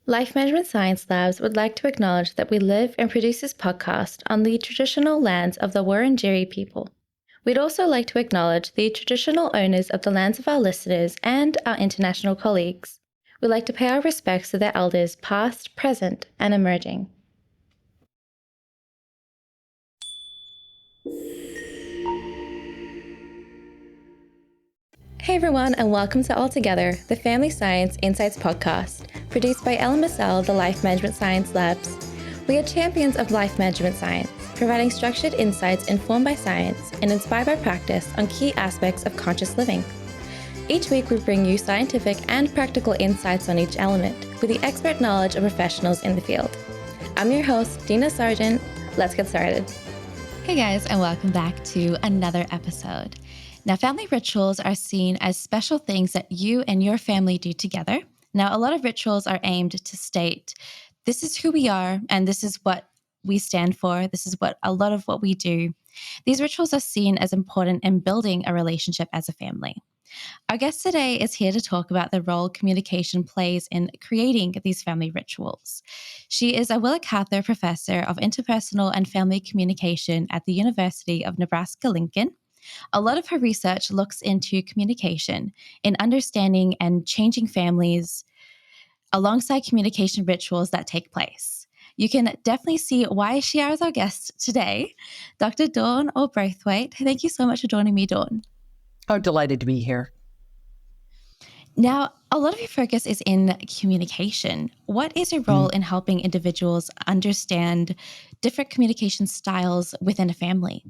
Life Management Science Labs would like to acknowledge that we live and produce this podcast on the traditional lands of the Wurundjeri people. We'd also like to acknowledge the traditional owners of the lands of our listeners and our international colleagues. We'd like to pay our respects to their elders past, present, and emerging. Hey everyone, and welcome to All Together, the Family Science Insights podcast, produced by Ellen Massell, the Life Management Science Labs. We are champions of life management science, providing structured insights informed by science and inspired by practice on key aspects of conscious living. Each week we bring you scientific and practical insights on each element, with the expert knowledge of professionals in the field. I'm your host, Dina Sargeant. Let's get started. Hey guys, and welcome back to another episode. Now, family rituals are seen as special things that you and your family do together. Now, a lot of rituals are aimed to state, this is who we are, and this is what we stand for. This is what a lot of what we do. These rituals are seen as important in building a relationship as a family. Our guest today is here to talk about the role communication plays in creating these family rituals. She is a Willa Cather Professor of Interpersonal and Family Communication at the University of Nebraska-Lincoln. A lot of her research looks into communication in understanding and changing families alongside communication rituals that take place. You can definitely see why she is our guest today, Dr. Dawn Braithwaite. Thank you so much for joining me, Dawn. I'm delighted to be here. Now, a lot of your focus is in communication. What is your role in helping individuals understand different communication styles within a family?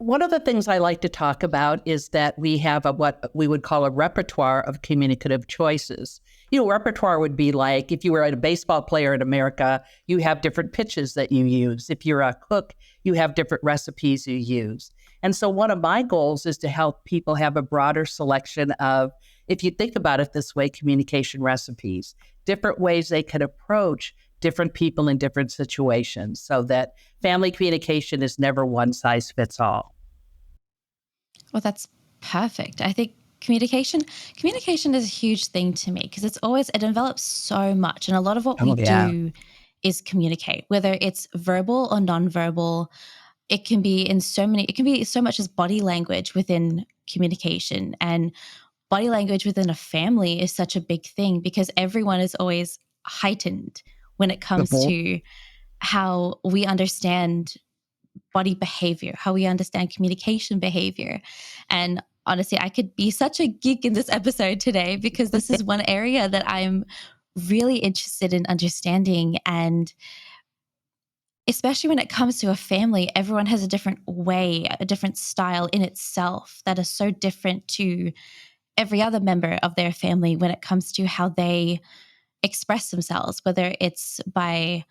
One of the things I like to talk about is that we have what we would call a repertoire of communicative choices. Repertoire would be like if you were a baseball player in America, you have different pitches that you use. If you're a cook, you have different recipes you use. And so one of my goals is to help people have a broader selection of, if you think about it this way, communication recipes, different ways they can approach different people in different situations, so that family communication is never one size fits all. Well, that's perfect. I think communication is a huge thing to me because it envelops so much. And a lot of what we do is communicate, whether it's verbal or nonverbal. It can be so much as body language within communication, and body language within a family is such a big thing because everyone is always heightened when it comes to how we understand body behavior, how we understand communication behavior. And honestly, I could be such a geek in this episode today because this is one area that I'm really interested in understanding. And especially when it comes to a family, everyone has a different way, a different style in itself that is so different to every other member of their family when it comes to how they express themselves, whether it's by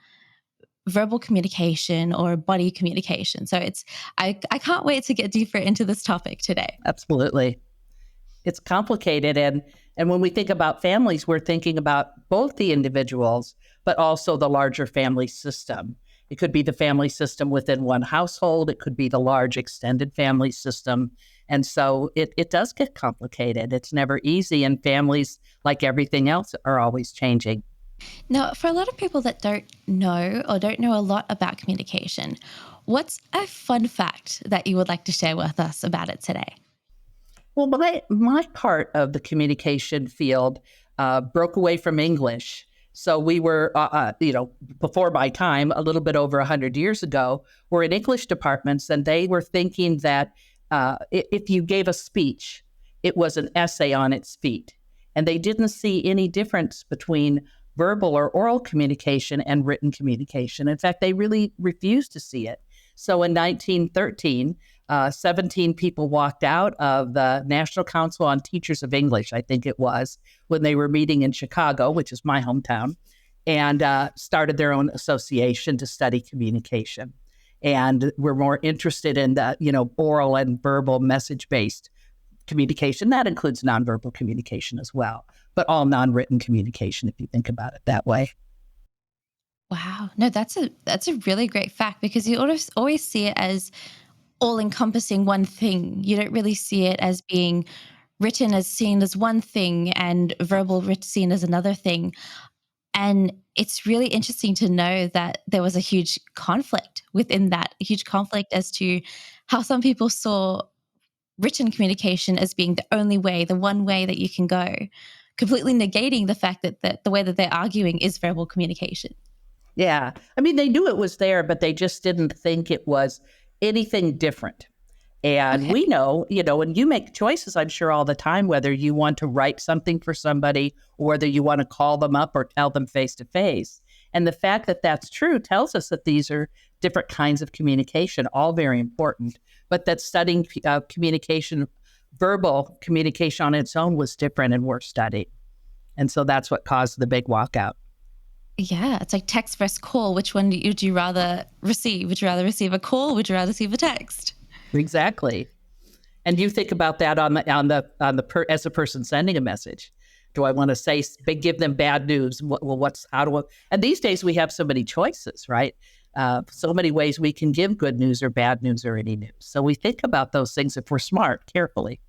verbal communication or body communication. So I can't wait to get deeper into this topic today. Absolutely. It's complicated. And when we think about families, we're thinking about both the individuals, but also the larger family system. It could be the family system within one household. It could be the large extended family system. And so it does get complicated. It's never easy. And families, like everything else, are always changing. Now, for a lot of people that don't know a lot about communication, what's a fun fact that you would like to share with us about it today? Well, my part of the communication field broke away from English. So we were, before my time, a little bit over 100 years ago, were in English departments, and they were thinking that if you gave a speech, it was an essay on its feet. And they didn't see any difference between verbal or oral communication and written communication. In fact, they really refused to see it. So in 1913, 17 people walked out of the National Council on Teachers of English, I think it was, when they were meeting in Chicago, which is my hometown, and started their own association to study communication. And we're more interested in the, oral and verbal message-based communication. That includes nonverbal communication as well, but all non-written communication, if you think about it that way. Wow. No, that's a really great fact because you always see it as all-encompassing one thing. You don't really see it as being written as seen as one thing and verbal seen as another thing. And it's really interesting to know that there was a huge conflict within that, a huge conflict as to how some people saw written communication as being the only way, the one way that you can go, completely negating the fact that the way that they're arguing is verbal communication. Yeah. I mean, they knew it was there, but they just didn't think it was anything different. And we know, and you make choices, I'm sure, all the time, whether you want to write something for somebody or whether you want to call them up or tell them face to face. And the fact that that's true tells us that these are different kinds of communication, all very important, but that studying communication, verbal communication on its own was different and worth studying. And so that's what caused the big walkout. Yeah, it's like text versus call. Which one would you rather receive? Would you rather receive a call? Would you rather receive a text? Exactly. And you think about that as a person sending a message. Do I want to give them bad news? And these days we have so many choices, right? So many ways we can give good news or bad news or any news. So we think about those things, if we're smart, carefully.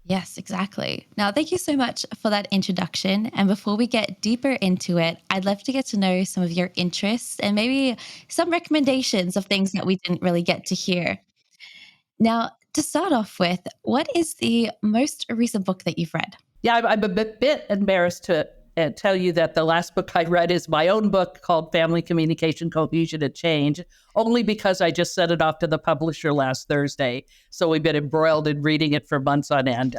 Yes, exactly. Now, thank you so much for that introduction. And before we get deeper into it, I'd love to get to know some of your interests and maybe some recommendations of things that we didn't really get to hear. Now, to start off with, what is the most recent book that you've read? Yeah, I'm a bit embarrassed to tell you that the last book I read is my own book called Family Communication, Cohesion and Change, only because I just sent it off to the publisher last Thursday. So we've been embroiled in reading it for months on end.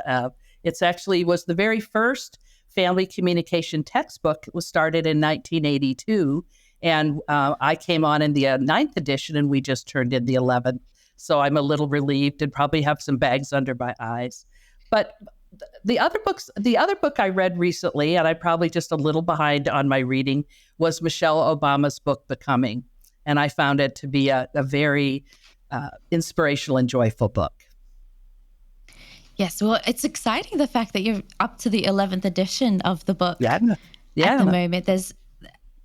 It's actually was the very first family communication textbook. It was started in 1982. And I came on in the 9th edition, and we just turned in the 11th. So I'm a little relieved and probably have some bags under my eyes. But the other book I read recently, and I'm probably just a little behind on my reading, was Michelle Obama's book, Becoming. And I found it to be a very inspirational and joyful book. Yes, well, it's exciting the fact that you're up to the 11th edition of the book Yeah. at the moment. There's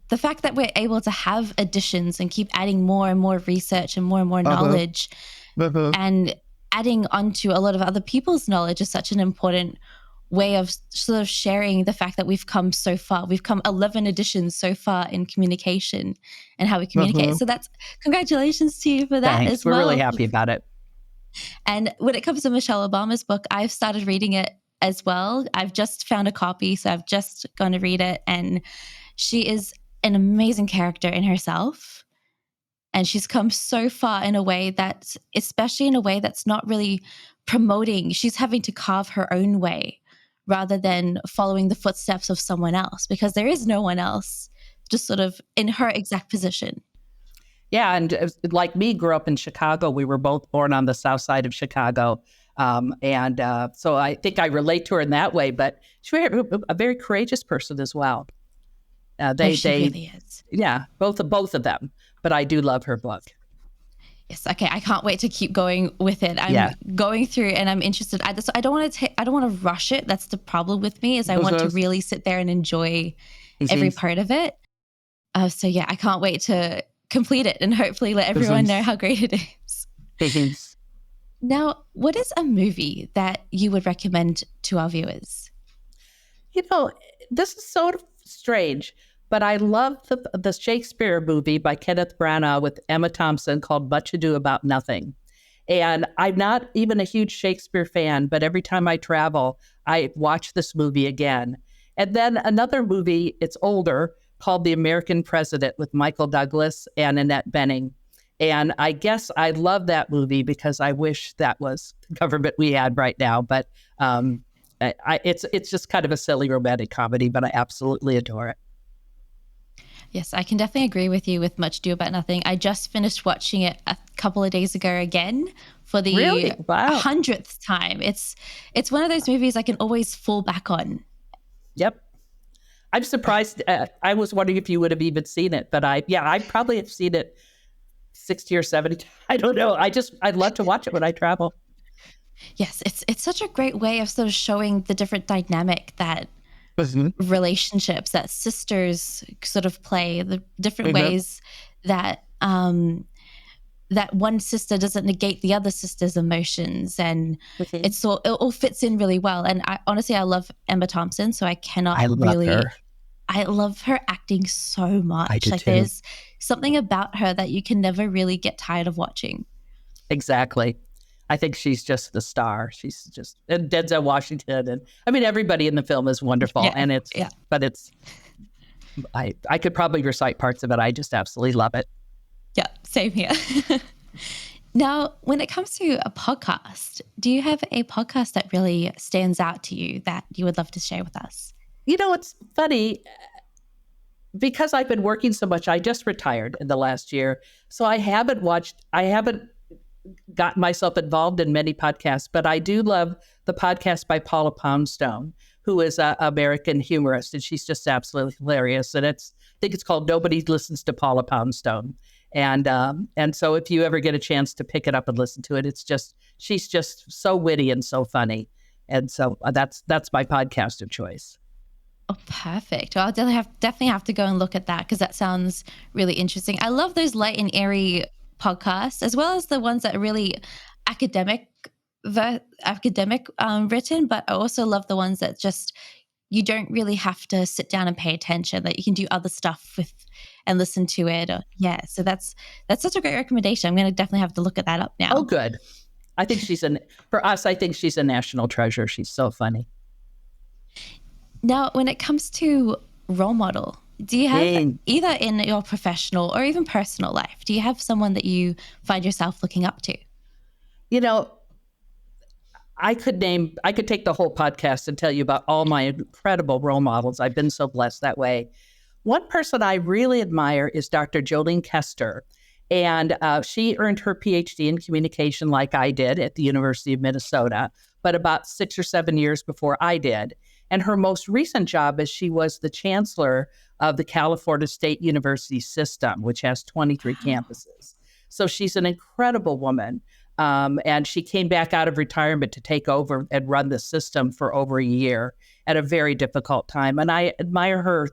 the fact that we're able to have editions and keep adding more and more research and more knowledge and adding onto a lot of other people's knowledge is such an important way of sort of sharing the fact that we've come so far. We've come 11 editions so far in communication and how we communicate. So that's congratulations to you for that. Thanks. As well. We're really happy about it. And when it comes to Michelle Obama's book, I've started reading it as well. I've just found a copy, so I've just gone to read it. And she is an amazing character in herself. And she's come so far in a way that, especially in a way that's not really promoting, she's having to carve her own way rather than following the footsteps of someone else, because there is no one else just sort of in her exact position. Yeah, and like me, grew up in Chicago. We were both born on the south side of Chicago. So I think I relate to her in that way, but she's a very courageous person as well. She really is. Yeah, both of them. But I do love her book. Yes. Okay. I can't wait to keep going with it. I'm going through, and I'm interested. I don't want to rush it. That's the problem with me. Is I want to really sit there and enjoy every part of it. So yeah, I can't wait to complete it and hopefully let everyone know how great it is. Now, what is a movie that you would recommend to our viewers? This is sort of strange, but I love the Shakespeare movie by Kenneth Branagh with Emma Thompson called Much Ado About Nothing. And I'm not even a huge Shakespeare fan, but every time I travel, I watch this movie again. And then another movie, it's older, called The American President with Michael Douglas and Annette Bening. And I guess I love that movie because I wish that was the government we had right now. But it's just kind of a silly romantic comedy, but I absolutely adore it. Yes, I can definitely agree with you with Much Ado About Nothing. I just finished watching it a couple of days ago again for the 100th time. It's one of those movies I can always fall back on. Yep. I'm surprised. I was wondering if you would have even seen it, but I probably have seen it 60 or 70. I don't know. I'd love to watch it when I travel. Yes, it's such a great way of sort of showing the different dynamic that relationships, that sisters sort of play, the different ways that that one sister doesn't negate the other sister's emotions, and it all fits in really well. And I love Emma Thompson, so I cannot I love her acting so much. I do too. There's something about her that you can never really get tired of watching. Exactly. I think she's just the star. She's just, and Denzel Washington, and I mean, everybody in the film is wonderful. And I could probably recite parts of it. I just absolutely love it. Yeah, same here. Now, when it comes to a podcast, do you have a podcast that really stands out to you that you would love to share with us? It's funny because I've been working so much. I just retired in the last year. So I haven't gotten myself involved in many podcasts, but I do love the podcast by Paula Poundstone, who is an American humorist, and she's just absolutely hilarious. And I think it's called Nobody Listens to Paula Poundstone. And so if you ever get a chance to pick it up and listen to it, she's just so witty and so funny. And so that's my podcast of choice. Oh, perfect. Well, I'll definitely have to go and look at that because that sounds really interesting. I love those light and airy podcasts, as well as the ones that are really academic written, but I also love the ones that just you don't really have to sit down and pay attention, that you can do other stuff with and listen to it. So that's such a great recommendation. I'm going to definitely have to look at that up now. Oh, good. I think for us, I think she's a national treasure. She's so funny. Now, when it comes to role model, do you have either in your professional or even personal life, do you have someone that you find yourself looking up to? I could take the whole podcast and tell you about all my incredible role models. I've been so blessed that way. One person I really admire is Dr. Jolene Kester. And she earned her Ph.D. in communication like I did at the University of Minnesota, but about 6 or 7 years before I did. And her most recent job is she was the chancellor of the California State University system, which has 23 campuses. So she's an incredible woman. And she came back out of retirement to take over and run the system for over a year at a very difficult time. And I admire her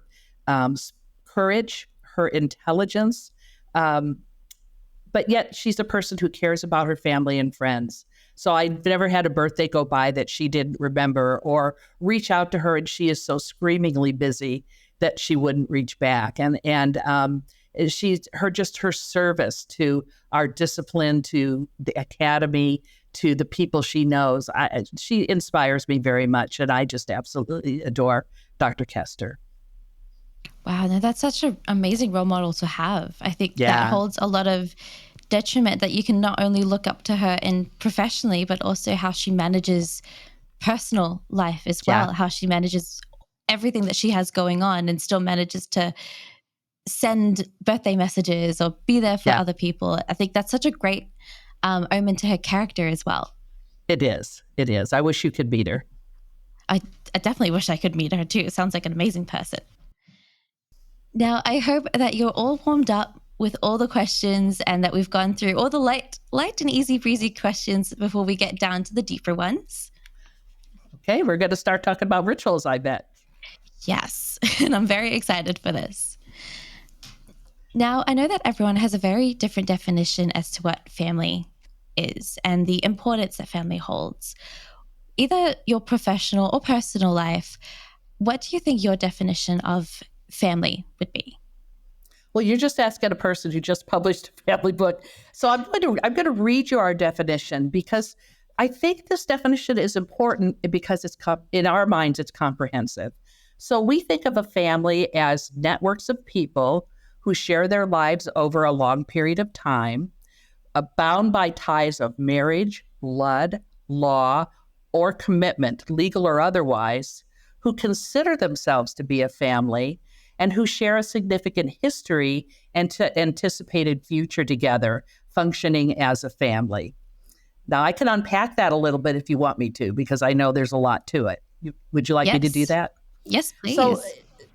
courage, her intelligence, but yet she's a person who cares about her family and friends. So I've never had a birthday go by that she didn't remember or reach out to her, and she is so screamingly busy that she wouldn't reach back. And her service to our discipline, to the academy, to the people she knows. She inspires me very much, and I just absolutely adore Dr. Kester. Wow, no, that's such an amazing role model to have. I think that holds a lot of detriment, that you can not only look up to her in professionally, but also how she manages personal life as well, how she manages everything that she has going on and still manages to send birthday messages or be there for other people. I think that's such a great omen to her character as well. It is. I wish you could meet her. I definitely wish I could meet her too. It sounds like an amazing person. Now, I hope that you're all warmed up with all the questions and that we've gone through all the light and easy breezy questions before we get down to the deeper ones. Okay, we're going to start talking about rituals, I bet. Yes, and I'm very excited for this. Now, I know that everyone has a very different definition as to what family is and the importance that family holds. Either your professional or personal life, what do you think your definition of family would be? Well, you're just asking a person who just published a family book. So I'm going to read you our definition, because I think this definition is important because in our minds, it's comprehensive. So we think of a family as networks of people who share their lives over a long period of time, bound by ties of marriage, blood, law, or commitment, legal or otherwise, who consider themselves to be a family and who share a significant history and anticipated future together, functioning as a family. Now, I can unpack that a little bit if you want me to, because I know there's a lot to it. Would you like me to do that? Yes, please.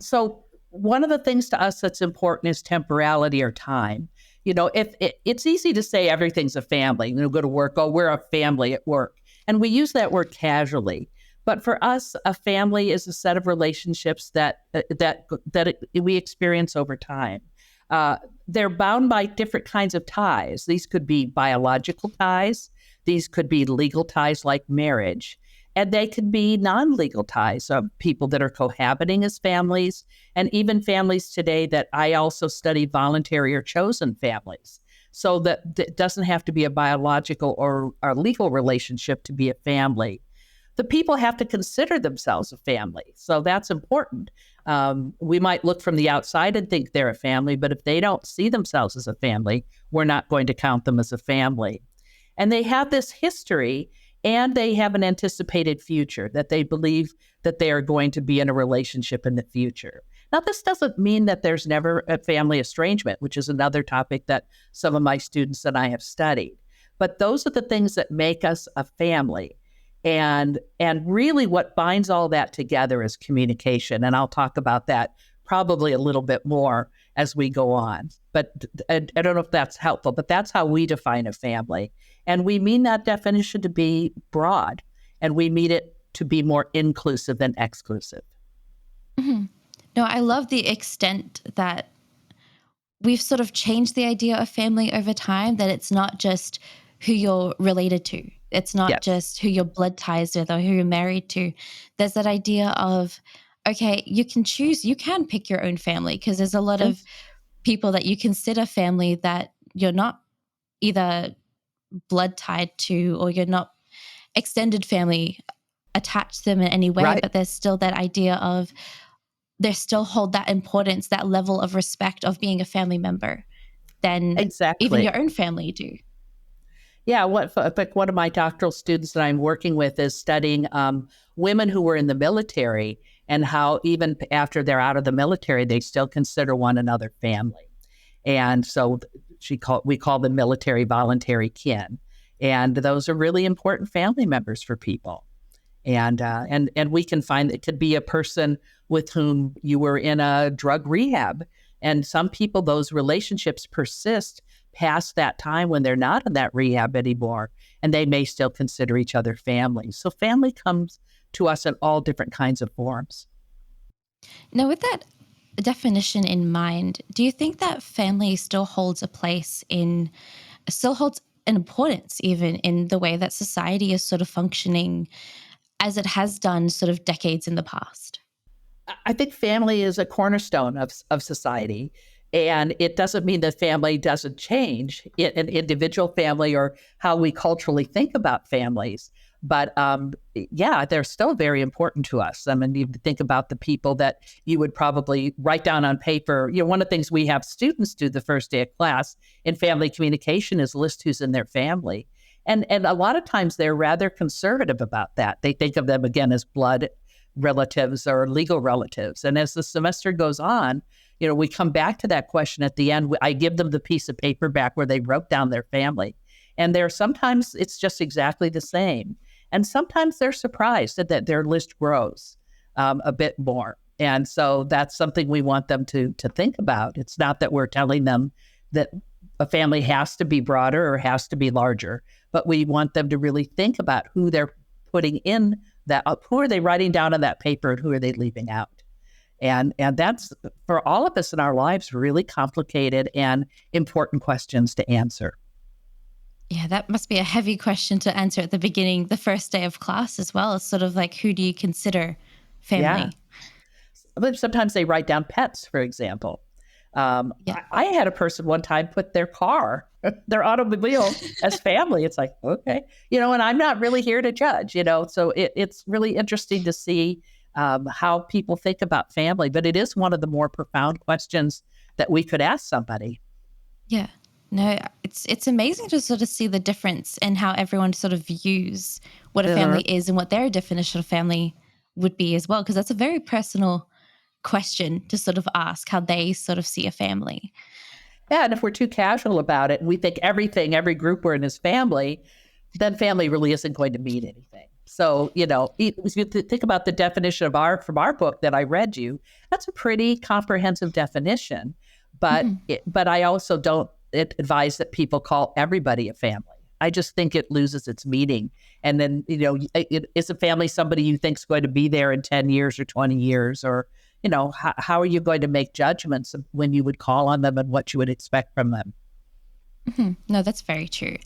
So one of the things to us that's important is temporality or time. If it's easy to say everything's a family, go to work, we're a family at work. And we use that word casually. But for us, a family is a set of relationships that we experience over time. they're bound by different kinds of ties. These could be biological ties. These could be legal ties like marriage. And they could be non-legal ties of people that are cohabiting as families, and even families today that I also study voluntary or chosen families. So that it doesn't have to be a biological or a legal relationship to be a family. The people have to consider themselves a family. So that's important. We might look from the outside and think they're a family, but if they don't see themselves as a family, we're not going to count them as a family. And they have this history, and they have an anticipated future that they believe that they are going to be in a relationship in the future. Now, this doesn't mean that there's never a family estrangement, which is another topic that some of my students and I have studied. But those are the things that make us a family. And really what binds all that together is communication. And I'll talk about that probably a little bit more as we go on. But I don't know if that's helpful, but that's how we define a family. And we mean that definition to be broad, and we mean it to be more inclusive than exclusive. Mm-hmm. No, I love the extent that we've sort of changed the idea of family over time, that it's not just who you're related to. It's not just who your blood ties with or who you're married to. There's that idea of, okay, you can choose, you can pick your own family, because there's a lot of people that you consider family that you're not either blood tied to, or you're not extended family attached to them in any way, but there's still that idea of they still hold that importance, that level of respect of being a family member than even your own family do. Yeah, like one of my doctoral students that I'm working with is studying women who were in the military, and how even after they're out of the military, they still consider one another family. And so we call them military voluntary kin. And those are really important family members for people. And we can find it could be a person with whom you were in a drug rehab. And some people, those relationships persist past that time when they're not in that rehab anymore, and they may still consider each other family. So family comes to us in all different kinds of forms. Now, with that definition in mind, do you think that family still holds an importance even in the way that society is sort of functioning as it has done sort of decades in the past? I think family is a cornerstone of society. And it doesn't mean that family doesn't change, an individual family or how we culturally think about families. But they're still very important to us. I mean, you think about the people that you would probably write down on paper. You know, one of the things we have students do the first day of class in family communication is list who's in their family. And a lot of times they're rather conservative about that. They think of them, again, as blood relatives or legal relatives. And as the semester goes on, we come back to that question at the end. I give them the piece of paper back where they wrote down their family. And sometimes it's just exactly the same. And sometimes they're surprised that their list grows a bit more. And so that's something we want them to think about. It's not that we're telling them that a family has to be broader or has to be larger, but we want them to really think about who they're putting in that, who are they writing down on that paper and who are they leaving out. And that's, for all of us in our lives, really complicated and important questions to answer. Yeah, that must be a heavy question to answer at the beginning, the first day of class as well. It's sort of like, who do you consider family? Yeah. Sometimes they write down pets, for example. I had a person one time put their car, their automobile as family. It's like, okay, and I'm not really here to judge, so it's really interesting to see how people think about family, but it is one of the more profound questions that we could ask somebody. Yeah, no, it's amazing to sort of see the difference in how everyone sort of views what a family is and what their definition of family would be as well, because that's a very personal question to sort of ask, how they sort of see a family. Yeah, and if we're too casual about it and we think every group we're in is family, then family really isn't going to mean anything. So, if you think about the definition from our book that I read you, that's a pretty comprehensive definition. But but I also don't advise that people call everybody a family. I just think it loses its meaning. And then, is a family somebody you think is going to be there in 10 years or 20 years? Or, how are you going to make judgments when you would call on them and what you would expect from them? Mm-hmm. No, that's very true.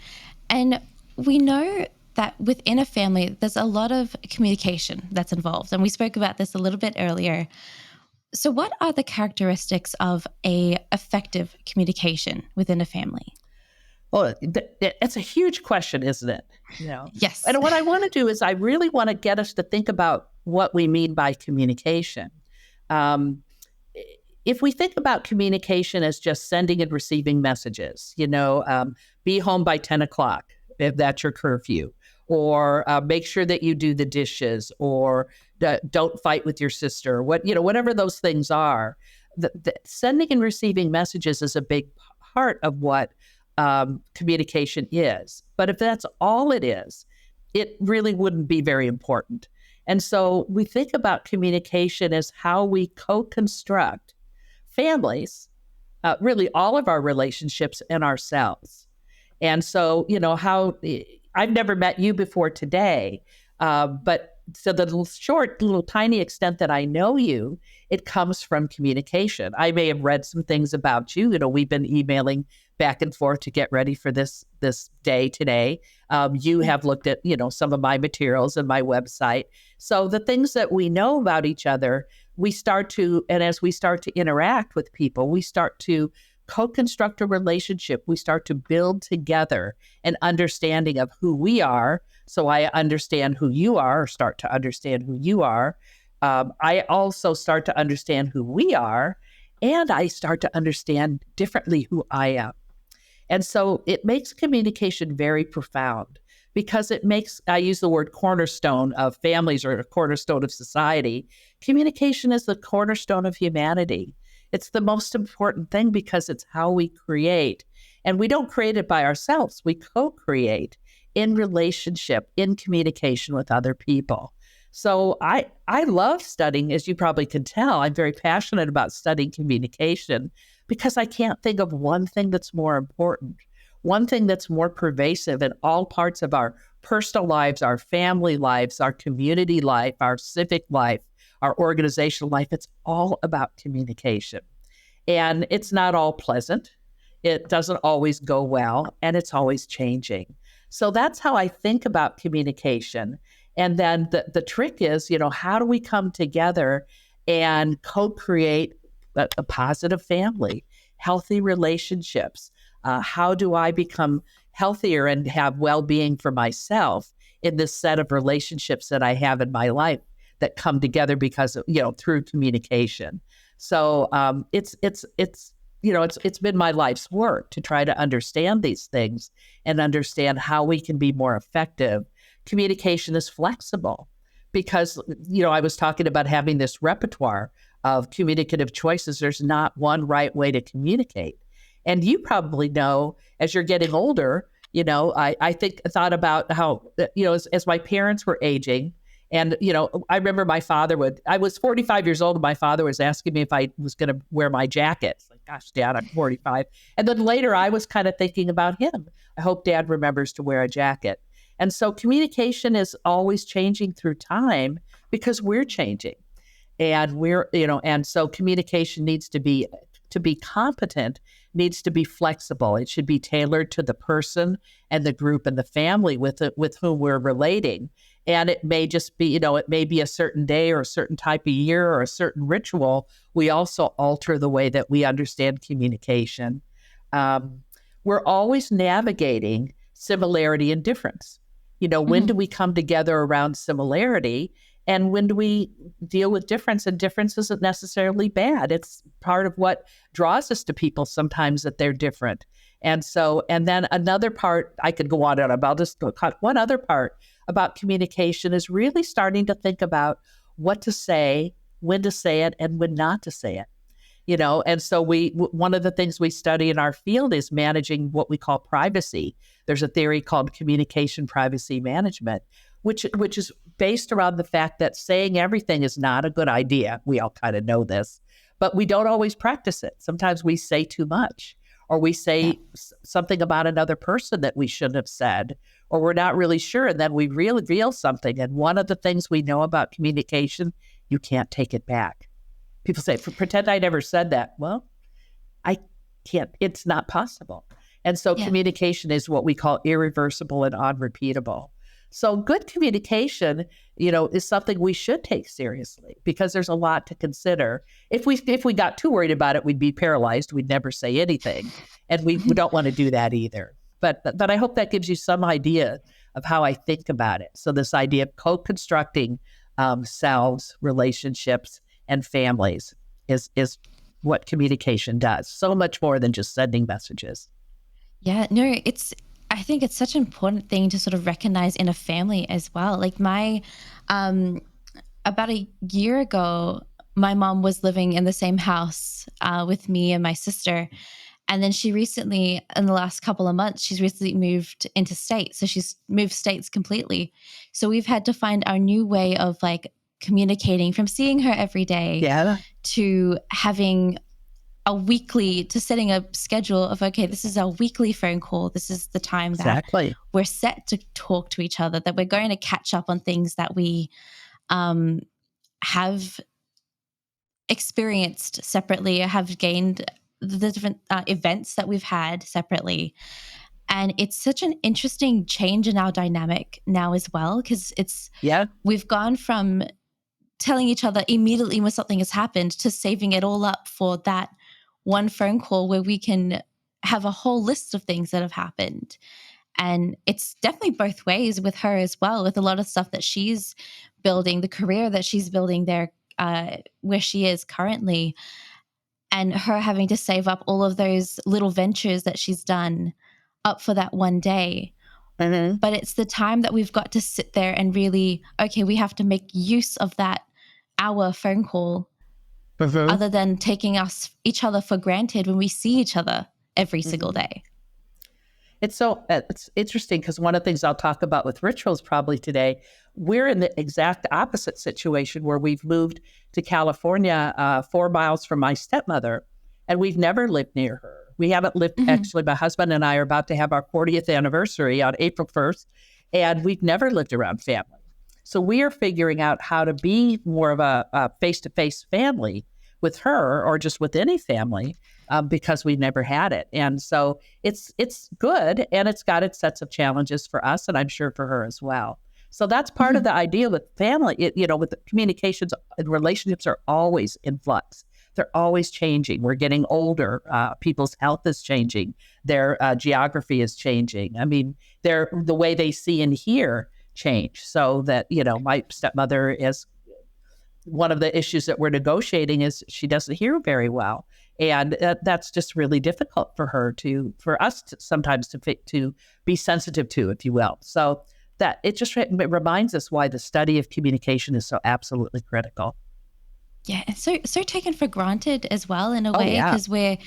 And we know that within a family, there's a lot of communication that's involved. And we spoke about this a little bit earlier. So what are the characteristics of a effective communication within a family? Well, it's a huge question, isn't it? Yes. And what I want to do is I really want to get us to think about what we mean by communication. If we think about communication as just sending and receiving messages, be home by 10 o'clock, if that's your curfew, or make sure that you do the dishes, or don't fight with your sister, whatever those things are, the sending and receiving messages is a big part of what communication is. But if that's all it is, it really wouldn't be very important. And so we think about communication as how we co-construct families, really all of our relationships and ourselves. And so, how I've never met you before today, but so the little tiny extent that I know you, it comes from communication. I may have read some things about you. We've been emailing back and forth to get ready for this day today. You have looked at, some of my materials and my website. So the things that we know about each other, and as we start to interact with people, we start to co-construct a relationship. We start to build together an understanding of who we are. So I understand who you are, or start to understand who you are. I also start to understand who we are, and I start to understand differently who I am. And so it makes communication very profound, because I use the word cornerstone of families, or a cornerstone of society. Communication is the cornerstone of humanity. It's the most important thing because it's how we create. And we don't create it by ourselves. We co-create in relationship, in communication with other people. So I love studying, as you probably can tell. I'm very passionate about studying communication because I can't think of one thing that's more important, one thing that's more pervasive in all parts of our personal lives, our family lives, our community life, our civic life, our organizational life. It's all about communication. And it's not all pleasant. It doesn't always go well, and it's always changing. So that's how I think about communication. And then the trick is, how do we come together and co-create a positive family, healthy relationships? How do I become healthier and have well-being for myself in this set of relationships that I have in my life that come together because of, through communication? So it's been my life's work to try to understand these things and understand how we can be more effective. Communication is flexible because, I was talking about having this repertoire of communicative choices. There's not one right way to communicate. And you probably know, as you're getting older, I thought about how, as my parents were aging, and, I remember I was 45 years old and my father was asking me if I was going to wear my jacket. It's like, gosh, Dad, I'm 45. And then later I was kind of thinking about him. I hope Dad remembers to wear a jacket. And so communication is always changing through time because we're changing. And and so communication needs to be competent, needs to be flexible. It should be tailored to the person and the group and the family with whom we're relating. And it may just be, it may be a certain day or a certain type of year or a certain ritual. We also alter the way that we understand communication. We're always navigating similarity and difference. When do we come together around similarity? And when do we deal with difference? And difference isn't necessarily bad. It's part of what draws us to people sometimes, that they're different. And then another part, I could go on and on, but I'll just cut one other part about communication is really starting to think about what to say, when to say it, and when not to say it. And so one of the things we study in our field is managing what we call privacy. There's a theory called communication privacy management, which is based around the fact that saying everything is not a good idea. We all kind of know this, but we don't always practice it. Sometimes we say too much, or we say something about another person that we shouldn't have said, or we're not really sure, and then we reveal something. And one of the things we know about communication, you can't take it back. People say, pretend I never said that. Well, I can't, it's not possible. And so communication is what we call irreversible and unrepeatable. So good communication, is something we should take seriously because there's a lot to consider. If we got too worried about it, we'd be paralyzed. We'd never say anything. And we don't want to do that either. But I hope that gives you some idea of how I think about it. So this idea of co-constructing selves, relationships, and families is what communication does. So much more than just sending messages. Yeah, no, I think it's such an important thing to sort of recognize in a family as well. Like about a year ago, my mom was living in the same house with me and my sister. And then she recently, in the last couple of months, she's recently moved into states. So she's moved states completely. So we've had to find our new way of like communicating, from seeing her every day to having setting a schedule of, okay, this is our weekly phone call. This is the time that we're set to talk to each other, that we're going to catch up on things that we have experienced separately, have gained the different events that we've had separately. And it's such an interesting change in our dynamic now as well, because we've gone from telling each other immediately when something has happened to saving it all up for that one phone call where we can have a whole list of things that have happened. And it's definitely both ways with her as well, with a lot of stuff that she's building, the career that she's building there where she is currently, and her having to save up all of those little ventures that she's done up for that one day. Mm-hmm. But it's the time that we've got to sit there and really, okay, we have to make use of that hour phone call, other than taking each other for granted when we see each other every single day. It's interesting because one of the things I'll talk about with rituals probably today, we're in the exact opposite situation where we've moved to California 4 miles from my stepmother, and we've never lived near her. We haven't lived, actually, my husband and I are about to have our 40th anniversary on April 1st, and we've never lived around family. So we are figuring out how to be more of a face-to-face family with her, or just with any family, because we've never had it. And so it's good, and it's got its sets of challenges for us, and I'm sure for her as well. So that's part of the idea with family. With the communications and relationships are always in flux. They're always changing. We're getting older. People's health is changing. Their geography is changing. I mean, the way they see and hear change. So that, my stepmother is, one of the issues that we're negotiating is she doesn't hear very well. And that's just really difficult for us sometimes to be sensitive to, if you will. So that it reminds us why the study of communication is so absolutely critical. Yeah, it's so taken for granted as well in a way, because we're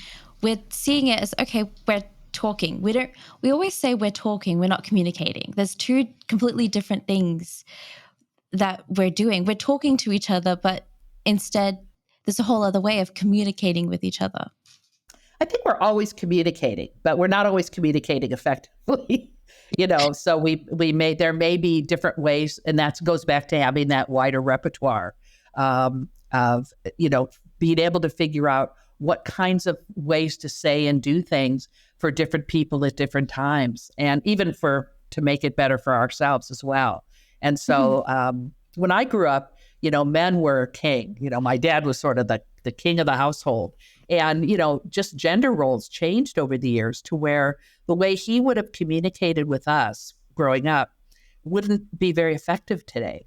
seeing it as, okay, we're talking. We always say we're talking, we're not communicating. There's two completely different things that we're doing. We're talking to each other, but instead there's a whole other way of communicating with each other. I think we're always communicating, but we're not always communicating effectively. So there may be different ways, and that goes back to having that wider repertoire of being able to figure out what kinds of ways to say and do things for different people at different times, and even to make it better for ourselves as well. And so when I grew up, men were king. My dad was sort of the king of the household. And, just gender roles changed over the years to where the way he would have communicated with us growing up wouldn't be very effective today.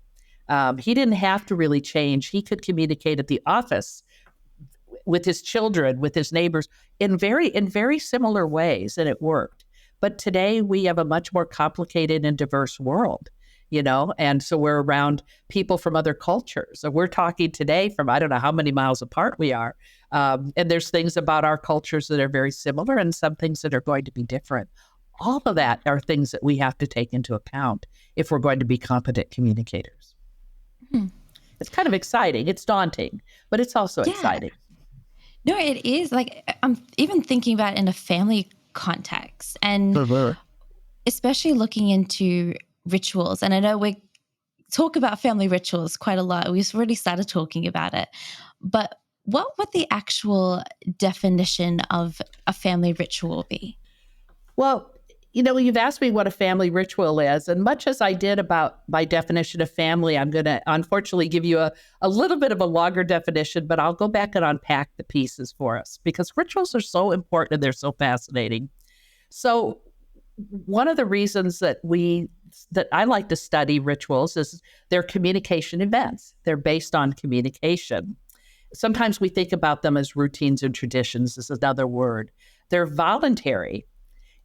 He didn't have to really change. He could communicate at the office with his children, with his neighbors in very similar ways, and it worked. But today we have a much more complicated and diverse world. And so we're around people from other cultures. So we're talking today from, I don't know how many miles apart we are. And there's things about our cultures that are very similar and some things that are going to be different. All of that are things that we have to take into account if we're going to be competent communicators. It's kind of exciting. It's daunting, but it's also exciting. No, it is. Like, I'm even thinking about it in a family context, and especially looking into rituals. And I know we talk about family rituals quite a lot. We've already started talking about it. But what would the actual definition of a family ritual be? Well, you've asked me what a family ritual is, and much as I did about my definition of family, I'm going to unfortunately give you a little bit of a longer definition, but I'll go back and unpack the pieces for us because rituals are so important and they're so fascinating. So one of the reasons that I like to study rituals is they're communication events. They're based on communication. Sometimes we think about them as routines and traditions. This is another word. They're voluntary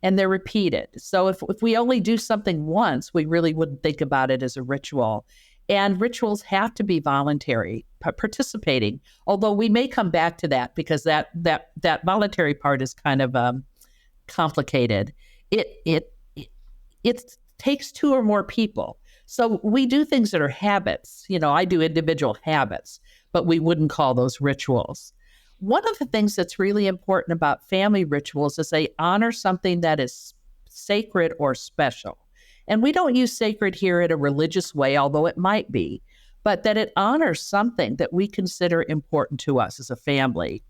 and they're repeated. So if we only do something once, we really wouldn't think about it as a ritual. And rituals have to be voluntary, participating, although we may come back to that because that voluntary part is kind of complicated. It takes two or more people. So we do things that are habits. I do individual habits, but we wouldn't call those rituals. One of the things that's really important about family rituals is they honor something that is sacred or special. And we don't use sacred here in a religious way, although it might be, but that it honors something that we consider important to us as a family.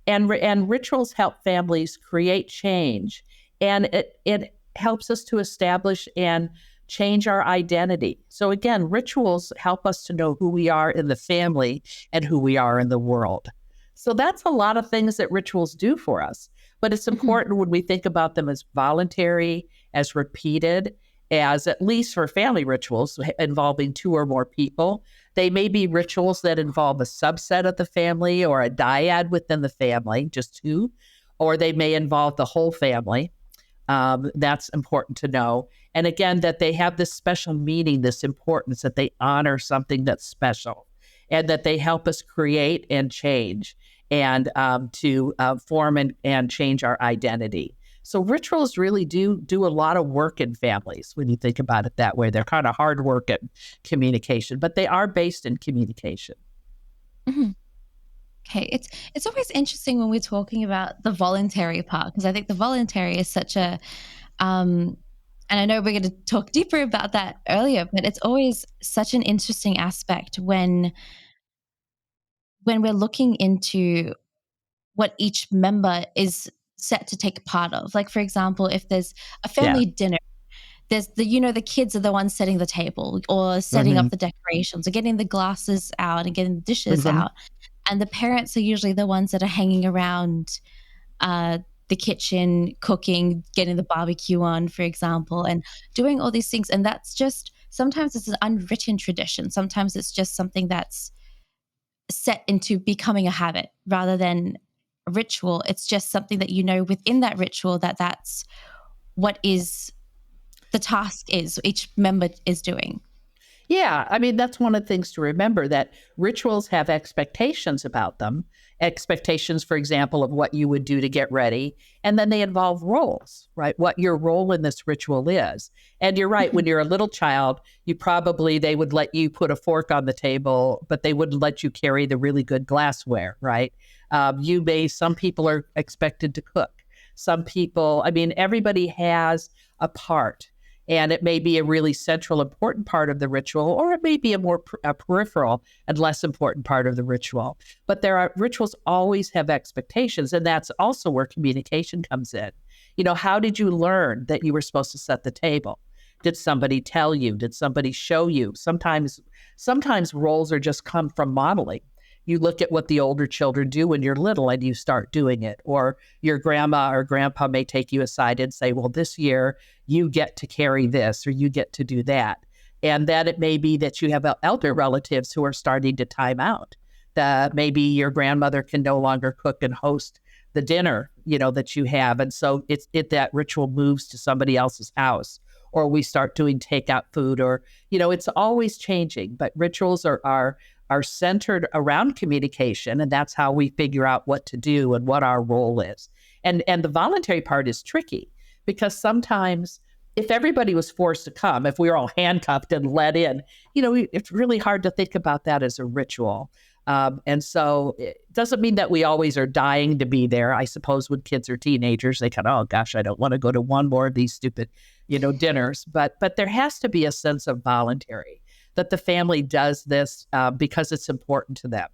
And rituals help families create change. And it helps us to establish and change our identity. So again, rituals help us to know who we are in the family and who we are in the world. So that's a lot of things that rituals do for us. But it's important when we think about them as voluntary, as repeated, as at least for family rituals involving two or more people. They may be rituals that involve a subset of the family or a dyad within the family, just two, or they may involve the whole family. That's important to know. And again, that they have this special meaning, this importance, that they honor something that's special and that they help us create and change and to form and change our identity. So rituals really do a lot of work in families when you think about it that way. They're kind of hard work at communication, but they are based in communication. Mm-hmm. Okay, it's always interesting when we're talking about the voluntary part, because I think the voluntary is such a, and I know we're going to talk deeper about that earlier, but it's always such an interesting aspect when we're looking into what each member is set to take part of. Like, for example, if there's a family dinner, there's the kids are the ones setting the table or setting up the decorations or getting the glasses out and getting the dishes out. And the parents are usually the ones that are hanging around the kitchen, cooking, getting the barbecue on, for example, and doing all these things. And that's just, sometimes it's an unwritten tradition. Sometimes it's just something that's set into becoming a habit rather than a ritual. It's just something that within that ritual that's what is the task is each member is doing. Yeah, I mean, that's one of the things to remember, that rituals have expectations about them. Expectations, for example, of what you would do to get ready. And then they involve roles, right? What your role in this ritual is. And you're right, when you're a little child, they would let you put a fork on the table, but they wouldn't let you carry the really good glassware, right? Some people are expected to cook. Some people, everybody has a part. And it may be a really central, important part of the ritual, or it may be a more peripheral and less important part of the ritual. But rituals always have expectations, and that's also where communication comes in. How did you learn that you were supposed to set the table? Did somebody tell you? Did somebody show you? Sometimes roles are just come from modeling. You look at what the older children do when you're little and you start doing it. Or your grandma or grandpa may take you aside and say, well, this year you get to carry this or you get to do that. And then it may be that you have elder relatives who are starting to time out. That maybe your grandmother can no longer cook and host the dinner, that you have. And so that ritual moves to somebody else's house, or we start doing takeout food, or, it's always changing. But rituals are centered around communication, and that's how we figure out what to do and what our role is. And the voluntary part is tricky, because sometimes if everybody was forced to come, if we were all handcuffed and let in, it's really hard to think about that as a ritual. And so it doesn't mean that we always are dying to be there. I suppose when kids are teenagers, they kind of, oh gosh, I don't want to go to one more of these stupid, dinners. But there has to be a sense of voluntary, that the family does this because it's important to them.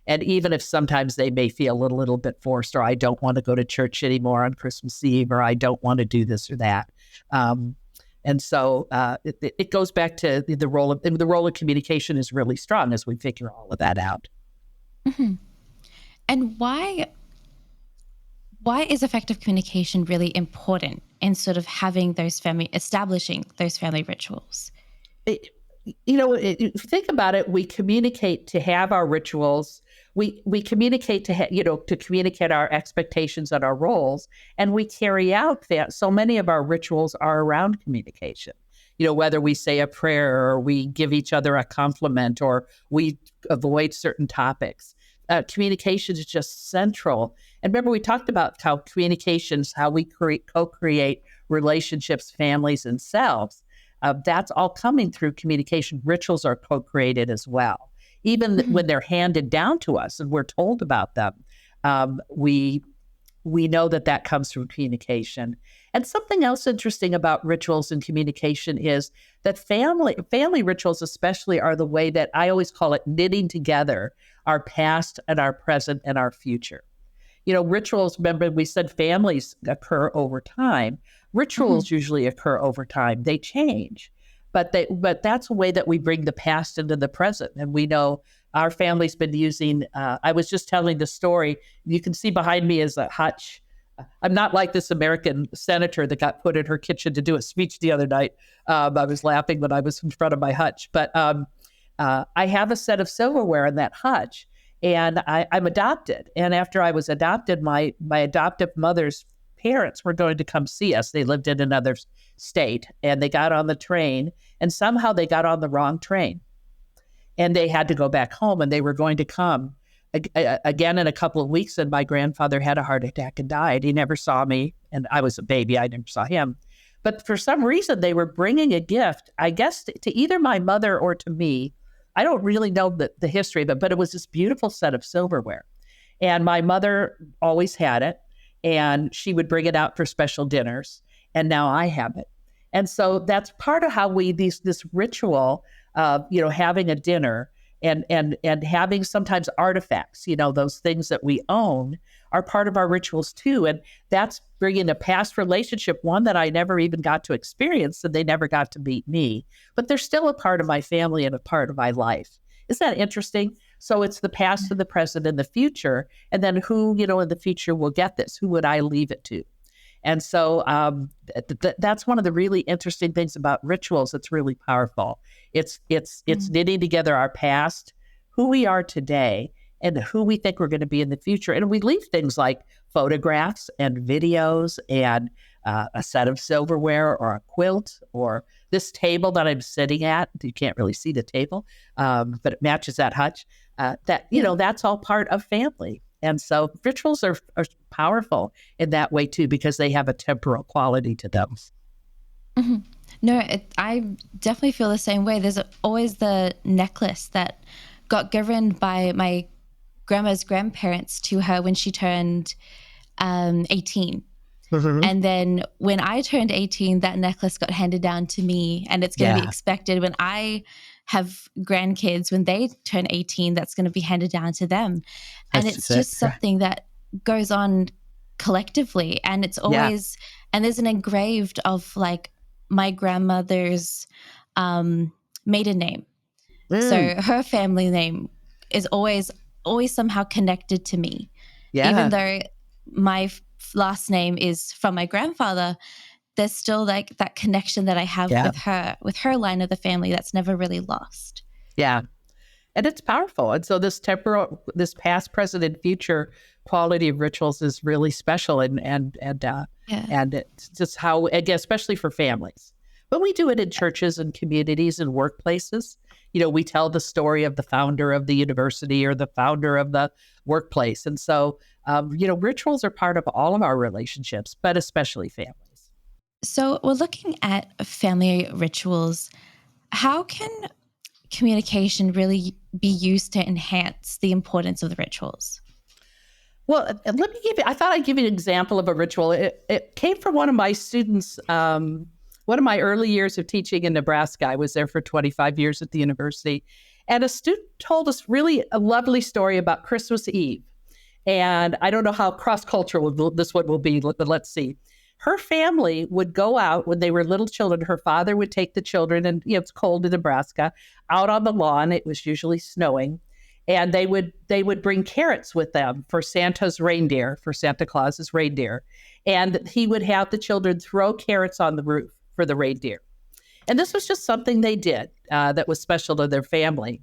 And even if sometimes they may feel a little bit forced, or I don't want to go to church anymore on Christmas Eve, or I don't want to do this or that. And so it goes back to the role of communication is really strong as we figure all of that out. Mm-hmm. And why is effective communication really important in sort of establishing those family rituals? If you think about it, we communicate to have our rituals. We communicate to communicate our expectations and our roles, and we carry out that. So many of our rituals are around communication. Whether we say a prayer, or we give each other a compliment, or we avoid certain topics. Communication is just central. And remember, we talked about how communications, how we co-create relationships, families, and selves. That's all coming through communication. Rituals are co-created as well. Even when they're handed down to us and we're told about them, we know that comes from communication. And something else interesting about rituals and communication is that family rituals especially are the way that I always call it knitting together our past and our present and our future. Rituals, remember we said families occur over time. Rituals usually occur over time. They change. But that's a way that we bring the past into the present. And we know our family's been using, I was just telling the story. You can see behind me is a hutch. I'm not like this American senator that got put in her kitchen to do a speech the other night. I was laughing when I was in front of my hutch. But I have a set of silverware in that hutch. And I'm adopted. And after I was adopted, my adoptive mother's parents were going to come see us. They lived in another state, and they got on the train, and somehow they got on the wrong train, and they had to go back home, and they were going to come again in a couple of weeks, and my grandfather had a heart attack and died. He never saw me, and I was a baby. I never saw him. But for some reason, they were bringing a gift, I guess, to either my mother or to me. I don't really know the history of it, but it was this beautiful set of silverware. And my mother always had it, and she would bring it out for special dinners. And now I have it. And so that's part of how this ritual of, having a dinner and having sometimes artifacts, those things that we own are part of our rituals too. And that's bringing a past relationship, one that I never even got to experience, and they never got to meet me, but they're still a part of my family and a part of my life. Isn't that interesting? So it's the past and the present and the future. And then who, in the future will get this? Who would I leave it to? And so that's one of the really interesting things about rituals. It's really powerful. It's knitting together our past, who we are today, and who we think we're going to be in the future. And we leave things like photographs and videos and a set of silverware or a quilt or this table that I'm sitting at. You can't really see the table, but it matches that hutch. That's all part of family. And so rituals are powerful in that way too, because they have a temporal quality to them. Mm-hmm. No, I definitely feel the same way. There's always the necklace that got given by my grandma's grandparents to her when she turned 18. Mm-hmm. And then when I turned 18, that necklace got handed down to me, and it's going to be expected when I have grandkids, when they turn 18, that's going to be handed down to them. And it's just something that goes on collectively. And it's always, and there's an engraved of like my grandmother's maiden name. So her family name is always somehow connected to me. Even though my last name is from my grandfather, there's still like that connection that I have with her line of the family that's never really lost. Yeah. And it's powerful. And so this past, present, and future quality of rituals is really special. And it's just how, again, especially for families. But we do it in churches and communities and workplaces. We tell the story of the founder of the university or the founder of the workplace. And so, rituals are part of all of our relationships, but especially families. So we're looking at family rituals. How can communication really be used to enhance the importance of the rituals? Well, let me I thought I'd give you an example of a ritual. It came from one of my students, one of my early years of teaching in Nebraska. I was there for 25 years at the university. And a student told us really a lovely story about Christmas Eve. And I don't know how cross-cultural this one will be, but let's see. Her family would go out when they were little children. Her father would take the children, and it's cold in Nebraska, out on the lawn. It was usually snowing. And they would bring carrots with them for Santa's reindeer, for Santa Claus's reindeer. And he would have the children throw carrots on the roof for the reindeer. And this was just something they did that was special to their family.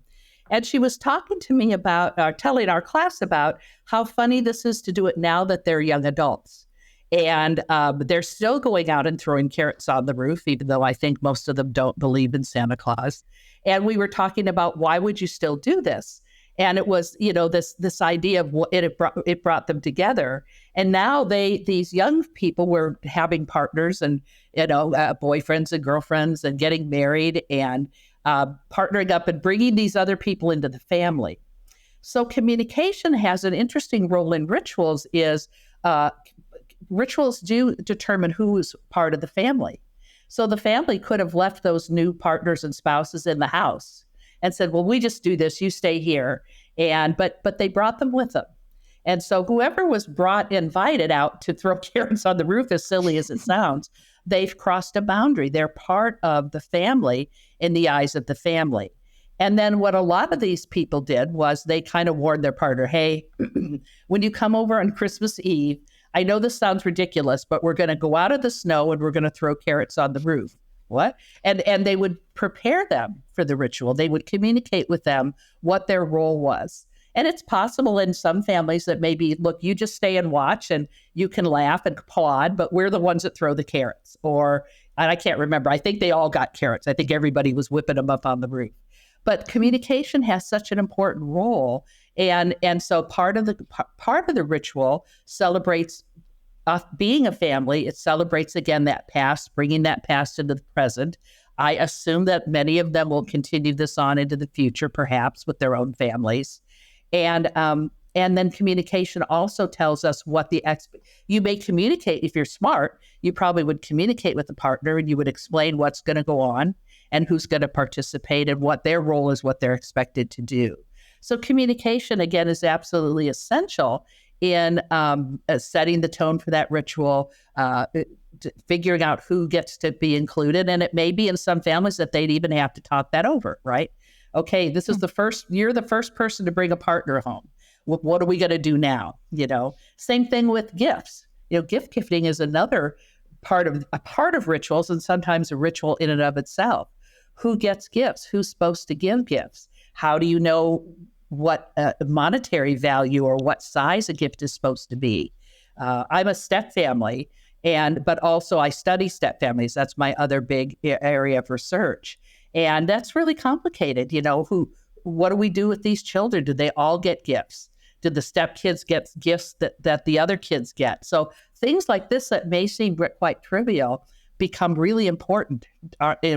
And she was talking to me about, telling our class about how funny this is to do it now that they're young adults. And they're still going out and throwing carrots on the roof, even though I think most of them don't believe in Santa Claus. And we were talking about, why would you still do this? And it was, this idea of what it brought them together. And now these young people were having partners and, boyfriends and girlfriends and getting married and partnering up and bringing these other people into the family. So communication has an interesting role in rituals. Rituals do determine who is part of the family. So the family could have left those new partners and spouses in the house and said, well, we just do this, you stay here. But they brought them with them. And so whoever was invited out to throw carrots on the roof, as silly as it sounds, they've crossed a boundary. They're part of the family in the eyes of the family. And then what a lot of these people did was they kind of warned their partner, hey, when you come over on Christmas Eve, I know this sounds ridiculous, but we're going to go out of the snow and we're going to throw carrots on the roof. What? And they would prepare them for the ritual. They would communicate with them what their role was. And it's possible in some families that maybe, look, you just stay and watch and you can laugh and applaud, but we're the ones that throw the carrots. And I can't remember. I think they all got carrots. I think everybody was whipping them up on the roof. But communication has such an important role. And so part of the ritual celebrates being a family. It celebrates, again, that past, bringing that past into the present. I assume that many of them will continue this on into the future, perhaps with their own families. And then communication also tells us what you may communicate. If you're smart, you probably would communicate with the partner and you would explain what's going to go on and who's going to participate and what their role is, what they're expected to do. So communication, again, is absolutely essential in setting the tone for that ritual, figuring out who gets to be included. And it may be in some families that they'd even have to talk that over, right? Okay, this is you're the first person to bring a partner home. What are we going to do now? Same thing with gifts. Gift gifting is another part of rituals, and sometimes a ritual in and of itself. Who gets gifts? Who's supposed to give gifts? How do you know what monetary value or what size a gift is supposed to be? I'm a step family, but also I study step families. That's my other big area of research. And that's really complicated. What do we do with these children? Do they all get gifts? Do the step kids get gifts that the other kids get? So things like this that may seem quite trivial become really important.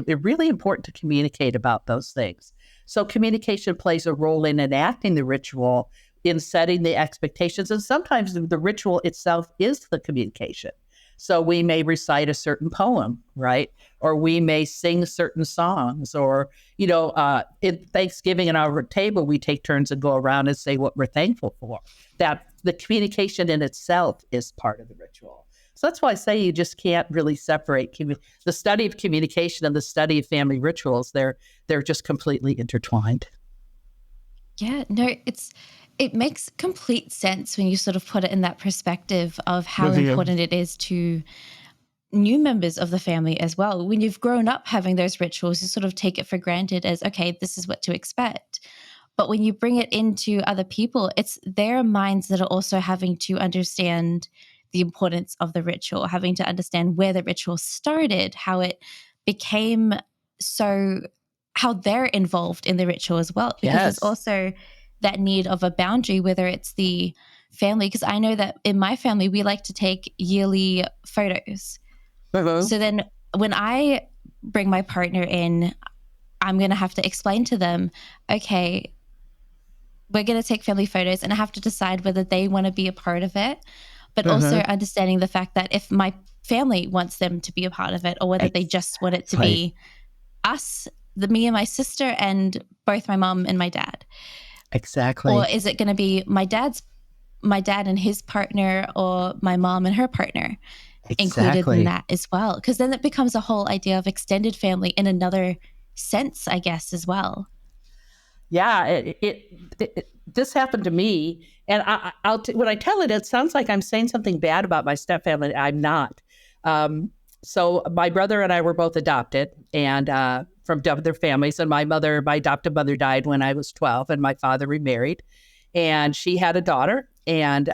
Really important to communicate about those things. So communication plays a role in enacting the ritual, in setting the expectations. And sometimes the ritual itself is the communication. So we may recite a certain poem, right? Or we may sing certain songs, or, in Thanksgiving at our table, we take turns and go around and say what we're thankful for. That the communication in itself is part of the ritual. So that's why I say you just can't really separate the study of communication and the study of family rituals. They're just completely intertwined. Yeah, no, it makes complete sense when you sort of put it in that perspective of how important it is to new members of the family as well. When you've grown up having those rituals, you sort of take it for granted as, okay, this is what to expect. But when you bring it into other people, it's their minds that are also having to understand the importance of the ritual, having to understand where the ritual started, how it became how they're involved in the ritual as well. Because there's also that need of a boundary, whether it's the family, because I know that in my family, we like to take yearly photos. So then when I bring my partner in, I'm going to have to explain to them, okay, we're going to take family photos, and I have to decide whether they want to be a part of it, but also understanding the fact that if my family wants them to be a part of it, or whether they just want it to be us me and my sister and both my mom and my dad? Exactly. Or is it going to be my dad and his partner, or my mom and her partner included in that as well? Because then it becomes a whole idea of extended family in another sense, I guess, as well. Yeah, this happened to me, and when I tell it, it sounds like I'm saying something bad about my stepfamily. I'm not. So my brother and I were both adopted, and from other families. And my adopted mother, died when I was 12, and my father remarried, and she had a daughter. And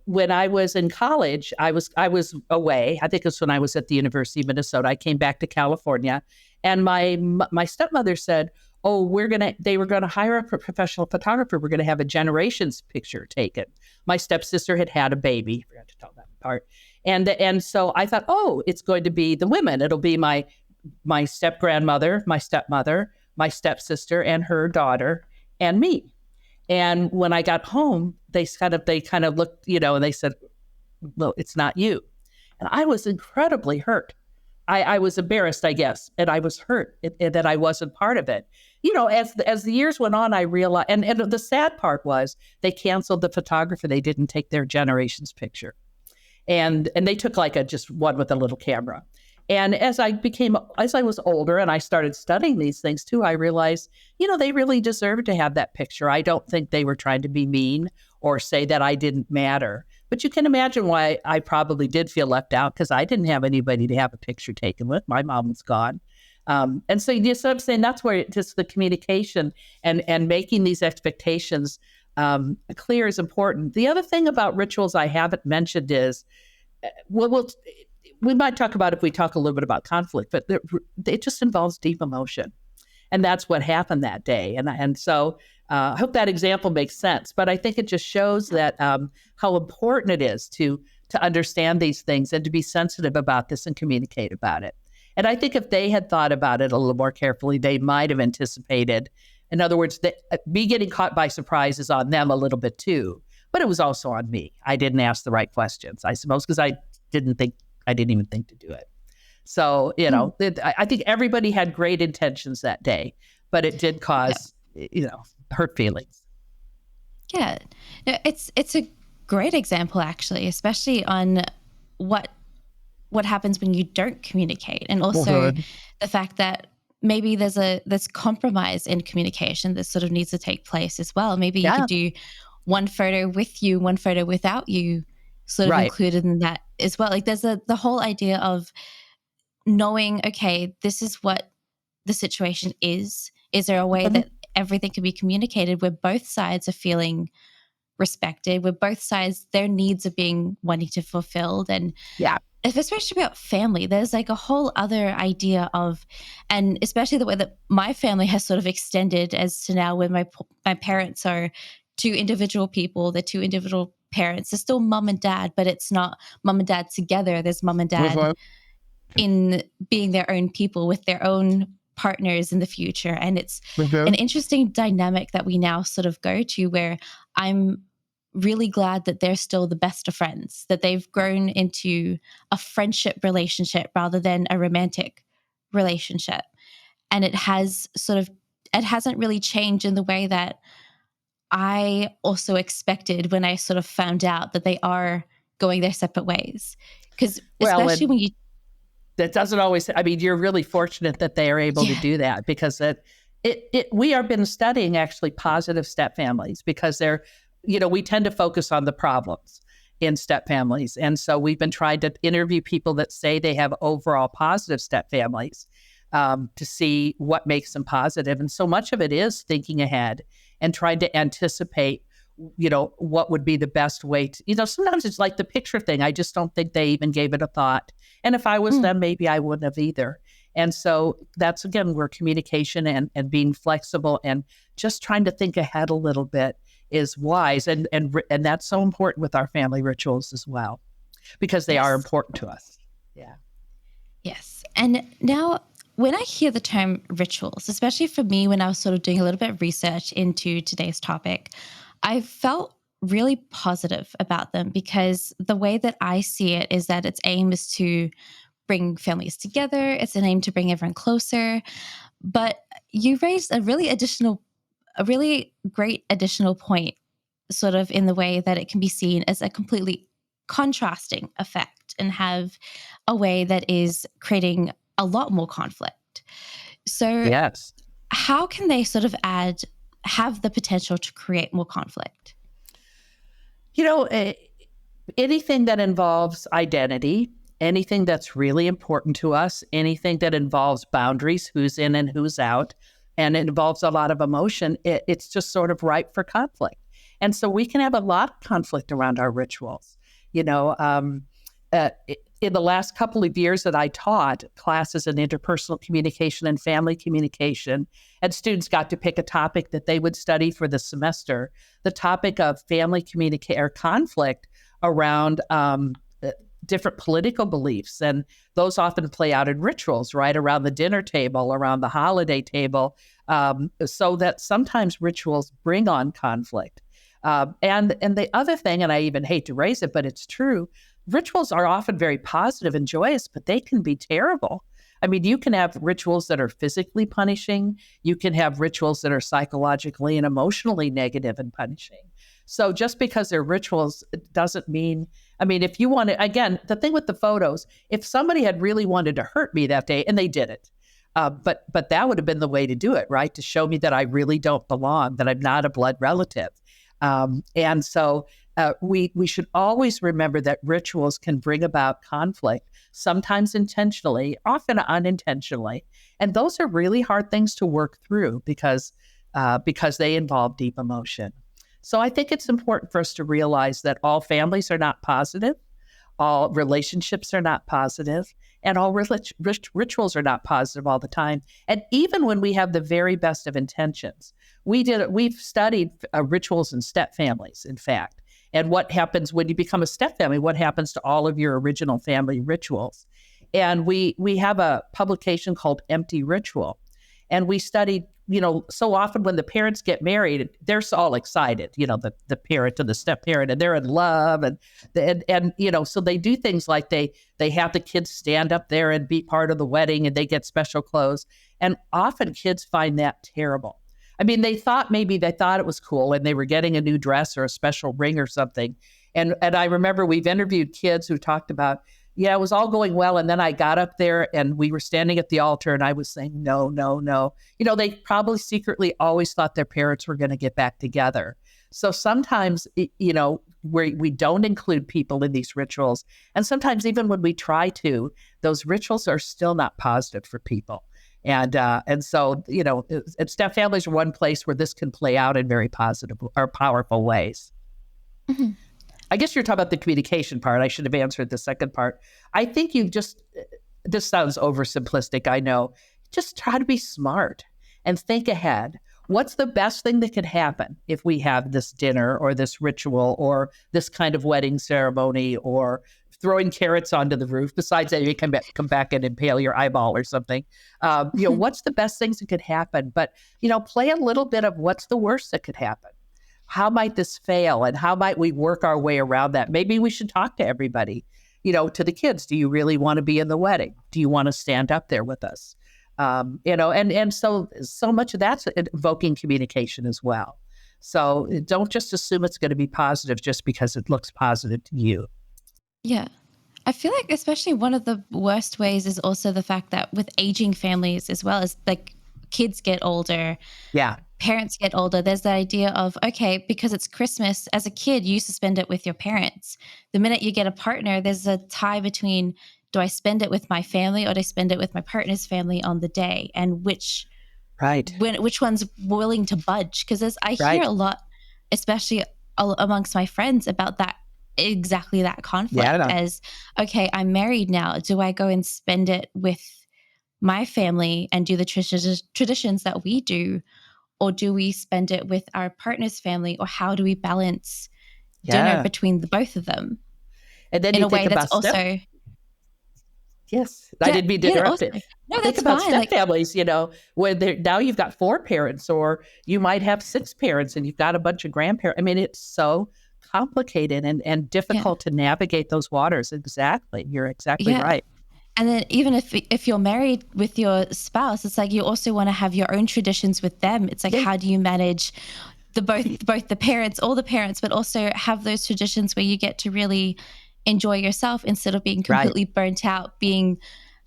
when I was in college, I was away. I think it was when I was at the University of Minnesota. I came back to California, and my stepmother said, "Oh, they were gonna hire a professional photographer. We're gonna have a generations picture taken." My stepsister had a baby. I forgot to tell that part. And so I thought, oh, it's going to be the women. It'll be my step grandmother, my stepmother, my stepsister, and her daughter, and me. And when I got home, they kind of looked, and they said, "Well, it's not you." And I was incredibly hurt. I was embarrassed, I guess, and I was hurt that I wasn't part of it. As the years went on, I realized, and the sad part was they canceled the photographer. They didn't take their generations picture, and they took just one with a little camera. And as I was older and I started studying these things too, I realized, they really deserved to have that picture. I don't think they were trying to be mean or say that I didn't matter. But you can imagine why I probably did feel left out, because I didn't have anybody to have a picture taken with. My mom was gone. And so I'm saying that's where just the communication and making these expectations clear is important. The other thing about rituals I haven't mentioned is, we might talk about if we talk a little bit about conflict, but it just involves deep emotion. And that's what happened that day. And so I hope that example makes sense. But I think it just shows that how important it is to understand these things and to be sensitive about this and communicate about it. And I think if they had thought about it a little more carefully, they might have anticipated. In other words, me getting caught by surprise is on them a little bit too. But it was also on me. I didn't ask the right questions, I suppose, because I didn't even think to do it. So, I think everybody had great intentions that day, but it did cause, hurt feelings. Yeah, it's a great example, actually, especially on what happens when you don't communicate, and also the fact that maybe there's compromise in communication that sort of needs to take place as well. Maybe you could do one photo with you, one photo without you, sort of included in that as well. There's the whole idea of knowing, okay, this is what the situation is. Is there a way that everything can be communicated where both sides are feeling respected, where both sides, their needs are wanting to fulfilled? And if especially about family, there's a whole other idea of, and especially the way that my family has sort of extended as to now, when my parents are two individual people, they're two individual parents. There's still mom and dad, but it's not mom and dad together. There's mom and dad in being their own people with their own partners in the future. And it's an interesting dynamic that we now sort of go to, where I'm really glad that they're still the best of friends, that they've grown into a friendship relationship rather than a romantic relationship. And it hasn't really changed in the way that I also expected when I sort of found out that they are going their separate ways. Because especially when you... That doesn't always... I mean, you're really fortunate that they are able to do that, because we have been studying actually positive step families, because they're, we tend to focus on the problems in step families. And so we've been trying to interview people that say they have overall positive step families to see what makes them positive. And so much of it is thinking ahead and trying to anticipate, what would be the best way to, sometimes it's like the picture thing. I just don't think they even gave it a thought. And if I was them, maybe I wouldn't have either. And so that's, again, where communication and being flexible and just trying to think ahead a little bit is wise. And that's so important with our family rituals as well, because they are important to us. Yeah. Yes. And now, when I hear the term rituals, especially for me, when I was sort of doing a little bit of research into today's topic, I felt really positive about them, because the way that I see it is that its aim is to bring families together. It's an aim to bring everyone closer. But you raised a really great additional point, sort of in the way that it can be seen as a completely contrasting effect and have a way that is creating a lot more conflict. So Yes. how can they sort of have the potential to create more conflict? Anything that involves identity, anything that's really important to us, anything that involves boundaries, who's in and who's out, and it involves a lot of emotion, it's just sort of ripe for conflict. And so we can have a lot of conflict around our rituals. In the last couple of years that I taught classes in interpersonal communication and family communication, and students got to pick a topic that they would study for the semester, the topic of family communication or conflict around different political beliefs. And those often play out in rituals, right? Around the dinner table, around the holiday table, so that sometimes rituals bring on conflict. And the other thing, and I even hate to raise it, but it's true, rituals are often very positive and joyous, but they can be terrible. I mean, you can have rituals that are physically punishing. You can have rituals that are psychologically and emotionally negative and punishing. So just because they're rituals, it doesn't mean, if you want to, again, the thing with the photos, if somebody had really wanted to hurt me that day, and they did it, but that would have been the way to do it, right? To show me that I really don't belong, that I'm not a blood relative. And so we should always remember that rituals can bring about conflict, sometimes intentionally, often unintentionally. And those are really hard things to work through because they involve deep emotion. So I think it's important for us to realize that all families are not positive, all relationships are not positive, and all rituals are not positive all the time. And even when we have the very best of intentions, we've studied rituals in step families, in fact, and what happens when you become a step family, what happens to all of your original family rituals. And we have a publication called Empty Ritual. And we studied, so often when the parents get married, they're all excited, the parent and the step parent, and they're in love. And so they do things like they have the kids stand up there and be part of the wedding, and they get special clothes. And often kids find that terrible. They thought it was cool and they were getting a new dress or a special ring or something. And I remember we've interviewed kids who talked about, it was all going well. And then I got up there and we were standing at the altar and I was saying, no, no, no. They probably secretly always thought their parents were going to get back together. So sometimes, we don't include people in these rituals. And sometimes even when we try to, those rituals are still not positive for people. And so, step families are one place where this can play out in very positive or powerful ways. Mm-hmm. I guess you're talking about the communication part. I should have answered the second part. I think this sounds oversimplistic, I know. Just try to be smart and think ahead. What's the best thing that could happen if we have this dinner or this ritual or this kind of wedding ceremony or throwing carrots onto the roof, besides that you can come back and impale your eyeball or something? What's the best things that could happen? But, play a little bit of what's the worst that could happen. How might this fail? And how might we work our way around that? Maybe we should talk to everybody, to the kids. Do you really want to be in the wedding? Do you want to stand up there with us? And so much of that's invoking communication as well. So don't just assume it's going to be positive just because it looks positive to you. Yeah. I feel like especially one of the worst ways is also the fact that with aging families as well as like kids get older. Yeah. Parents get older, there's the idea of, okay, because it's Christmas, as a kid, you used to spend it with your parents. The minute you get a partner, there's a tie between, do I spend it with my family or do I spend it with my partner's family on the day? And which one's willing to budge? Because I hear a lot, especially amongst my friends, about that, exactly that conflict as, okay, I'm married now. Do I go and spend it with my family and do the traditions that we do? Or do we spend it with our partner's family? Or how do we balance dinner between the both of them? And then in you a think way about that's also... Yes, I didn't mean to interrupt it. No, think about step families, when now you've got 4 parents, or you might have 6 parents and you've got a bunch of grandparents. It's so complicated and difficult to navigate those waters. Exactly. You're exactly right. And then even if you're married with your spouse, it's like you also want to have your own traditions with them. It's like, how do you manage both the parents, all the parents, but also have those traditions where you get to really enjoy yourself instead of being completely burnt out,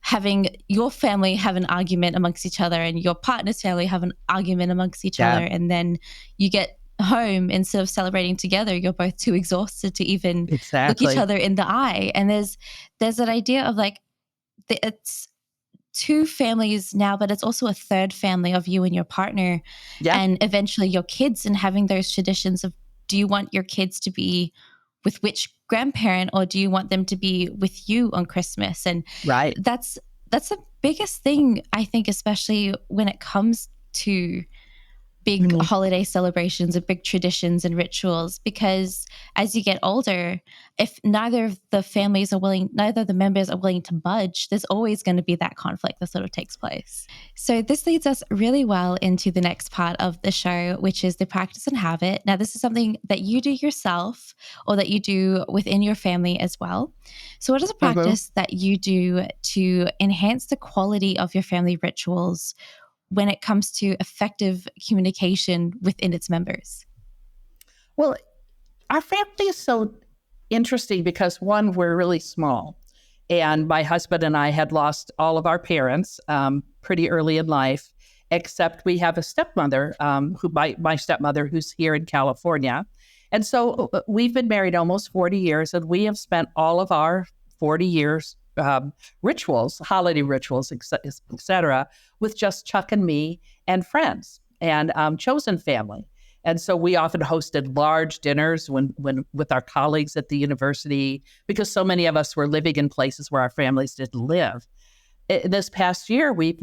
having your family have an argument amongst each other and your partner's family have an argument amongst each other. And then you get home, instead of celebrating together, you're both too exhausted to even look each other in the eye. And there's that idea of like, it's two families now, but it's also a third family of you and your partner and eventually your kids, and having those traditions of, do you want your kids to be with which grandparent, or do you want them to be with you on Christmas? And that's the biggest thing, I think, especially when it comes to big holiday celebrations and big traditions and rituals, because as you get older, if neither of the members are willing to budge, there's always going to be that conflict that sort of takes place. So this leads us really well into the next part of the show, which is the practice and habit. Now, this is something that you do yourself or that you do within your family as well. So what is a practice that you do to enhance the quality of your family rituals when it comes to effective communication within its members? Well, our family is so interesting because, one, we're really small. And my husband and I had lost all of our parents pretty early in life, except we have a stepmother, my stepmother, who's here in California. And so we've been married almost 40 years, and we have spent all of our 40 years rituals, holiday rituals, et cetera, with just Chuck and me and friends and chosen family. And so we often hosted large dinners when with our colleagues at the university, because so many of us were living in places where our families didn't live. This past year, we've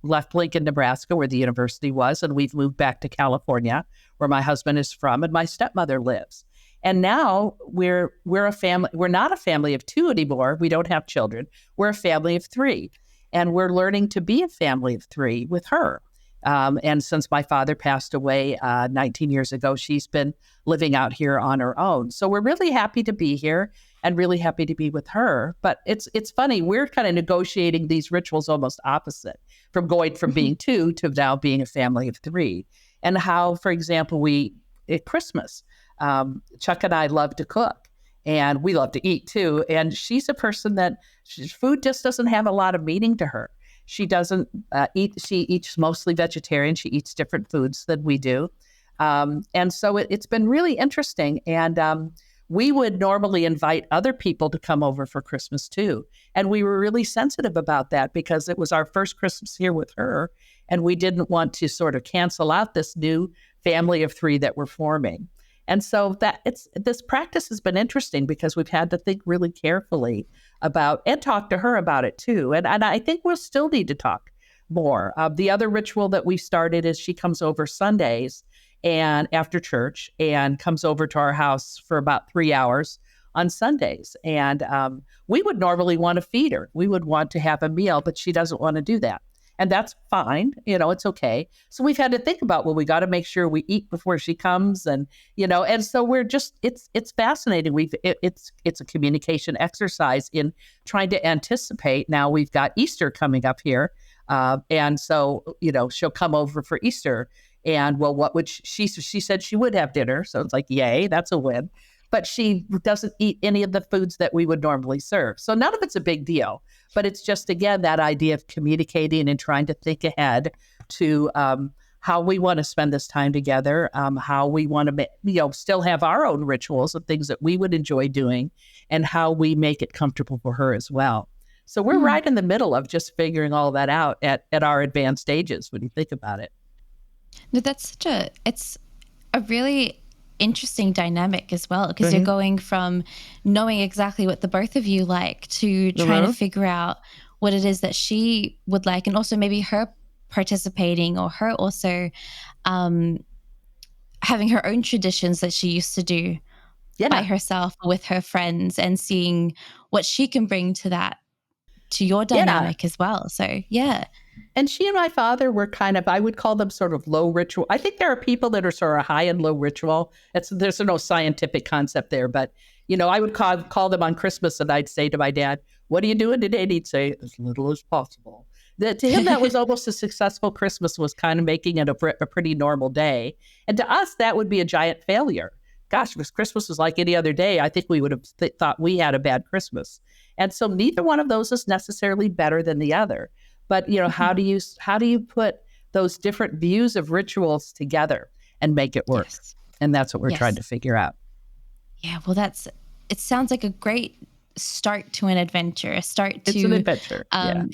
left Lincoln, Nebraska, where the university was, and we've moved back to California, where my husband is from and my stepmother lives. And now we're a family. We're not a family of two anymore. We don't have children. We're a family of three. And we're learning to be a family of three with her. And since my father passed away 19 years ago, she's been living out here on her own. So we're really happy to be here and really happy to be with her. But it's funny. We're kind of negotiating these rituals almost opposite, from going from being two to now being a family of three. And how, for example, at Christmas, Chuck and I love to cook, and we love to eat too. And she's a person that food just doesn't have a lot of meaning to her. She doesn't eat. She eats mostly vegetarian. She eats different foods than we do. And so it's been really interesting. And we would normally invite other people to come over for Christmas too. And we were really sensitive about that because it was our first Christmas here with her. And we didn't want to sort of cancel out this new family of three that we're forming. And so this practice has been interesting because we've had to think really carefully about and talk to her about it too. And I think we'll still need to talk more. The other ritual that we started is she comes over Sundays and after church and comes over to our house for about 3 hours on Sundays. And we would normally want to feed her. We would want to have a meal, but she doesn't want to do that. And that's fine. It's okay. So we've had to think about, well, we got to make sure we eat before she comes. And, and so we're just, it's fascinating. It's a communication exercise in trying to anticipate. Now we've got Easter coming up here. And so, she'll come over for Easter. And well, what would she said she would have dinner. So it's like, yay, that's a win. But she doesn't eat any of the foods that we would normally serve. So none of it's a big deal. But it's just, again, that idea of communicating and trying to think ahead to how we want to spend this time together, how we want to, still have our own rituals of things that we would enjoy doing, and how we make it comfortable for her as well. So we're right in the middle of just figuring all that out at our advanced ages when you think about it. No, it's a really interesting dynamic as well, because you're going from knowing exactly what the both of you like to trying to figure out what it is that she would like, and also maybe her participating or her also having her own traditions that she used to do by herself with her friends, and seeing what she can bring to your dynamic as well. So And she and my father were kind of, I would call them sort of low ritual. I think there are people that are sort of high and low ritual. There's no scientific concept there, but I would call them on Christmas, and I'd say to my dad, "What are you doing today?" And he'd say, "As little as possible." To him, that was almost a successful Christmas, was kind of making it a pretty normal day. And to us, that would be a giant failure. Gosh, if Christmas was like any other day, I think we would have thought we had a bad Christmas. And so neither one of those is necessarily better than the other. But, how do you put those different views of rituals together and make it work? Yes. And that's what we're trying to figure out. Yeah, well, it sounds like a great start to an adventure, It's an adventure.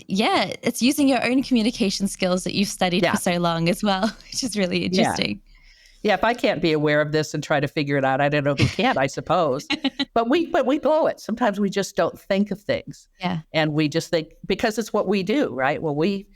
Yeah, it's using your own communication skills that you've studied for so long as well, which is really interesting. Yeah, if I can't be aware of this and try to figure it out, I don't know who can, I suppose. But we blow it. Sometimes we just don't think of things. Yeah. And we just think, because it's what we do, right? Well, we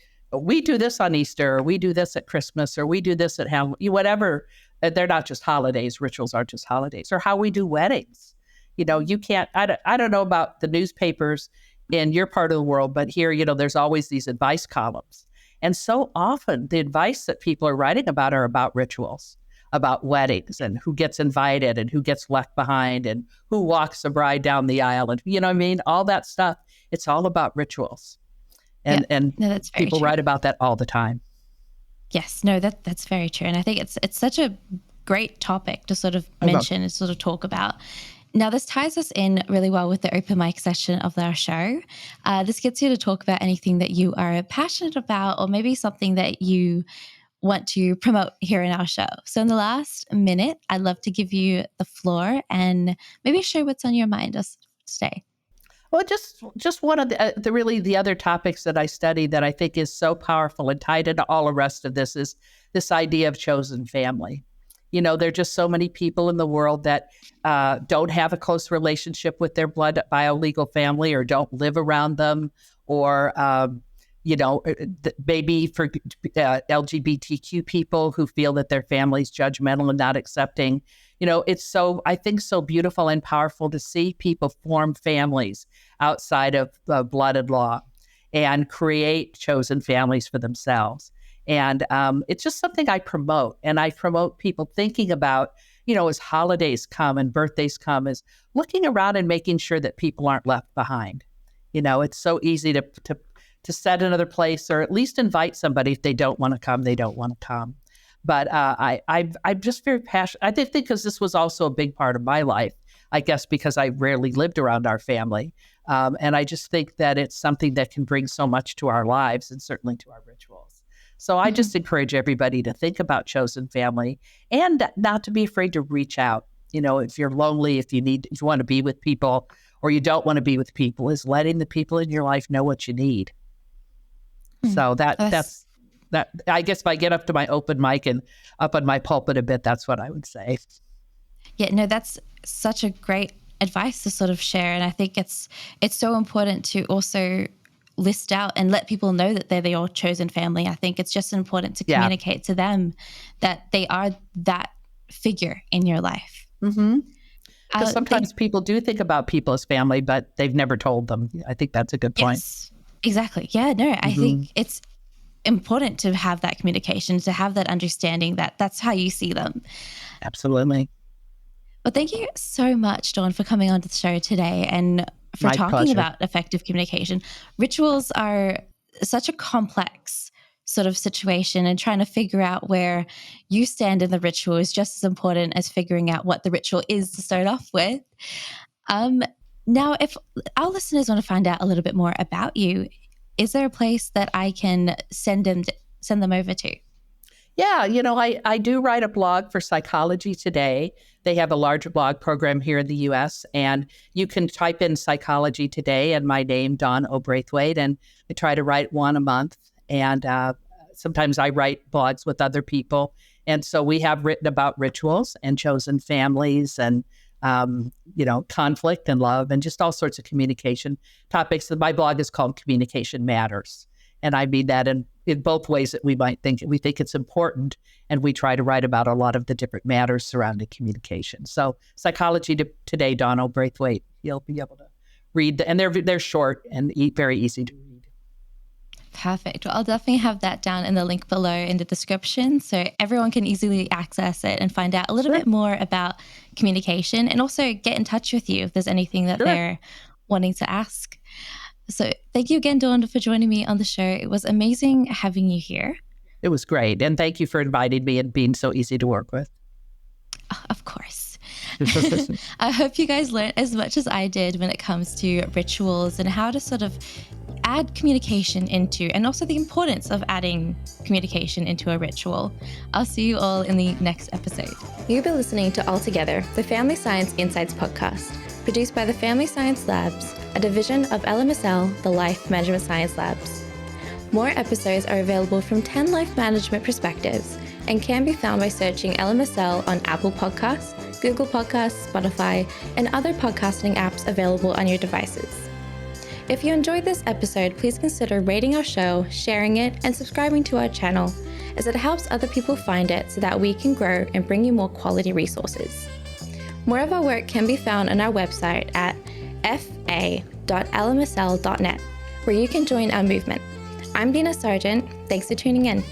do this on Easter, or we do this at Christmas, or we do this at whatever. They're not just holidays. Rituals aren't just holidays. Or how we do weddings. You can't, I don't know about the newspapers in your part of the world, but here, there's always these advice columns. And so often the advice that people are writing about are about rituals, about weddings, and who gets invited and who gets left behind and who walks the bride down the aisle. And you know what I mean? All that stuff. It's all about rituals. And that's very people true. write about that all the time. Yes, no, that's very true. And I think it's such a great topic to sort of mention and sort of talk about. Now, this ties us in really well with the open mic session of our show. This gets you to talk about anything that you are passionate about, or maybe something that you want to promote here in our show. So in the last minute, I'd love to give you the floor and maybe share what's on your mind today. Well, just one of the other topics that I study that I think is so powerful and tied into all the rest of this is this idea of chosen family. There are just so many people in the world that don't have a close relationship with their blood biolegal family, or don't live around them, or maybe for LGBTQ people who feel that their family's judgmental and not accepting. It's I think so beautiful and powerful to see people form families outside of blood and law and create chosen families for themselves. And it's just something I promote. And I promote people thinking about, as holidays come and birthdays come, is looking around and making sure that people aren't left behind. It's so easy to set another place, or at least invite somebody. If they don't want to come, they don't want to come. But I'm just very passionate. I think because this was also a big part of my life, I guess, because I rarely lived around our family. And I just think that it's something that can bring so much to our lives, and certainly to our rituals. So I just encourage everybody to think about chosen family, and not to be afraid to reach out. If you're lonely, if you want to be with people, or you don't want to be with people, is letting the people in your life know what you need. So that's that. I guess if I get up to my open mic and up on my pulpit a bit, that's what I would say. Yeah, no, that's such a great advice to sort of share. And I think it's so important to also list out and let people know that they're your chosen family. I think it's just important to communicate to them that they are that figure in your life. Mm-hmm. Because sometimes people do think about people as family, but they've never told them. I think that's a good point. Yes, exactly. Yeah, no, I think it's important to have that communication, to have that understanding that that's how you see them. Absolutely. Well, thank you so much, Dawn, for coming on to the show today and for My talking pleasure. about effective communication. Rituals are such a complex sort of situation, and trying to figure out where you stand in the ritual is just as important as figuring out what the ritual is to start off with. Now, if our listeners want to find out a little bit more about you, is there a place that I can send them over to? Yeah, I do write a blog for Psychology Today. They have a larger blog program here in the U.S., and you can type in Psychology Today and my name, Dawn Braithwaite, and I try to write one a month. And sometimes I write blogs with other people. And so we have written about rituals and chosen families and, conflict and love and just all sorts of communication topics. My blog is called Communication Matters. And I mean that in both ways that we might think. We think it's important, and we try to write about a lot of the different matters surrounding communication. So Psychology Today, Dawn Braithwaite, you'll be able to read. And they're short and very easy to read. Perfect. Well, I'll definitely have that down in the link below in the description so everyone can easily access it and find out a little bit more about communication and also get in touch with you if there's anything that they're wanting to ask. So thank you again, Dawn, for joining me on the show. It was amazing having you here. It was great. And thank you for inviting me and being so easy to work with. Of course. I hope you guys learned as much as I did when it comes to rituals and how to sort of add communication into, and also the importance of adding communication into a ritual. I'll see you all in the next episode. You've been listening to All Together, the Family Science Insights podcast, produced by the Family Science Labs, a division of LMSL, the Life Management Science Labs. More episodes are available from 10 life management perspectives and can be found by searching LMSL on Apple Podcasts, Google Podcasts, Spotify, and other podcasting apps available on your devices. If you enjoyed this episode, please consider rating our show, sharing it, and subscribing to our channel, as it helps other people find it so that we can grow and bring you more quality resources. More of our work can be found on our website at fa.lmsl.net, where you can join our movement. I'm Dina Sargeant. Thanks for tuning in.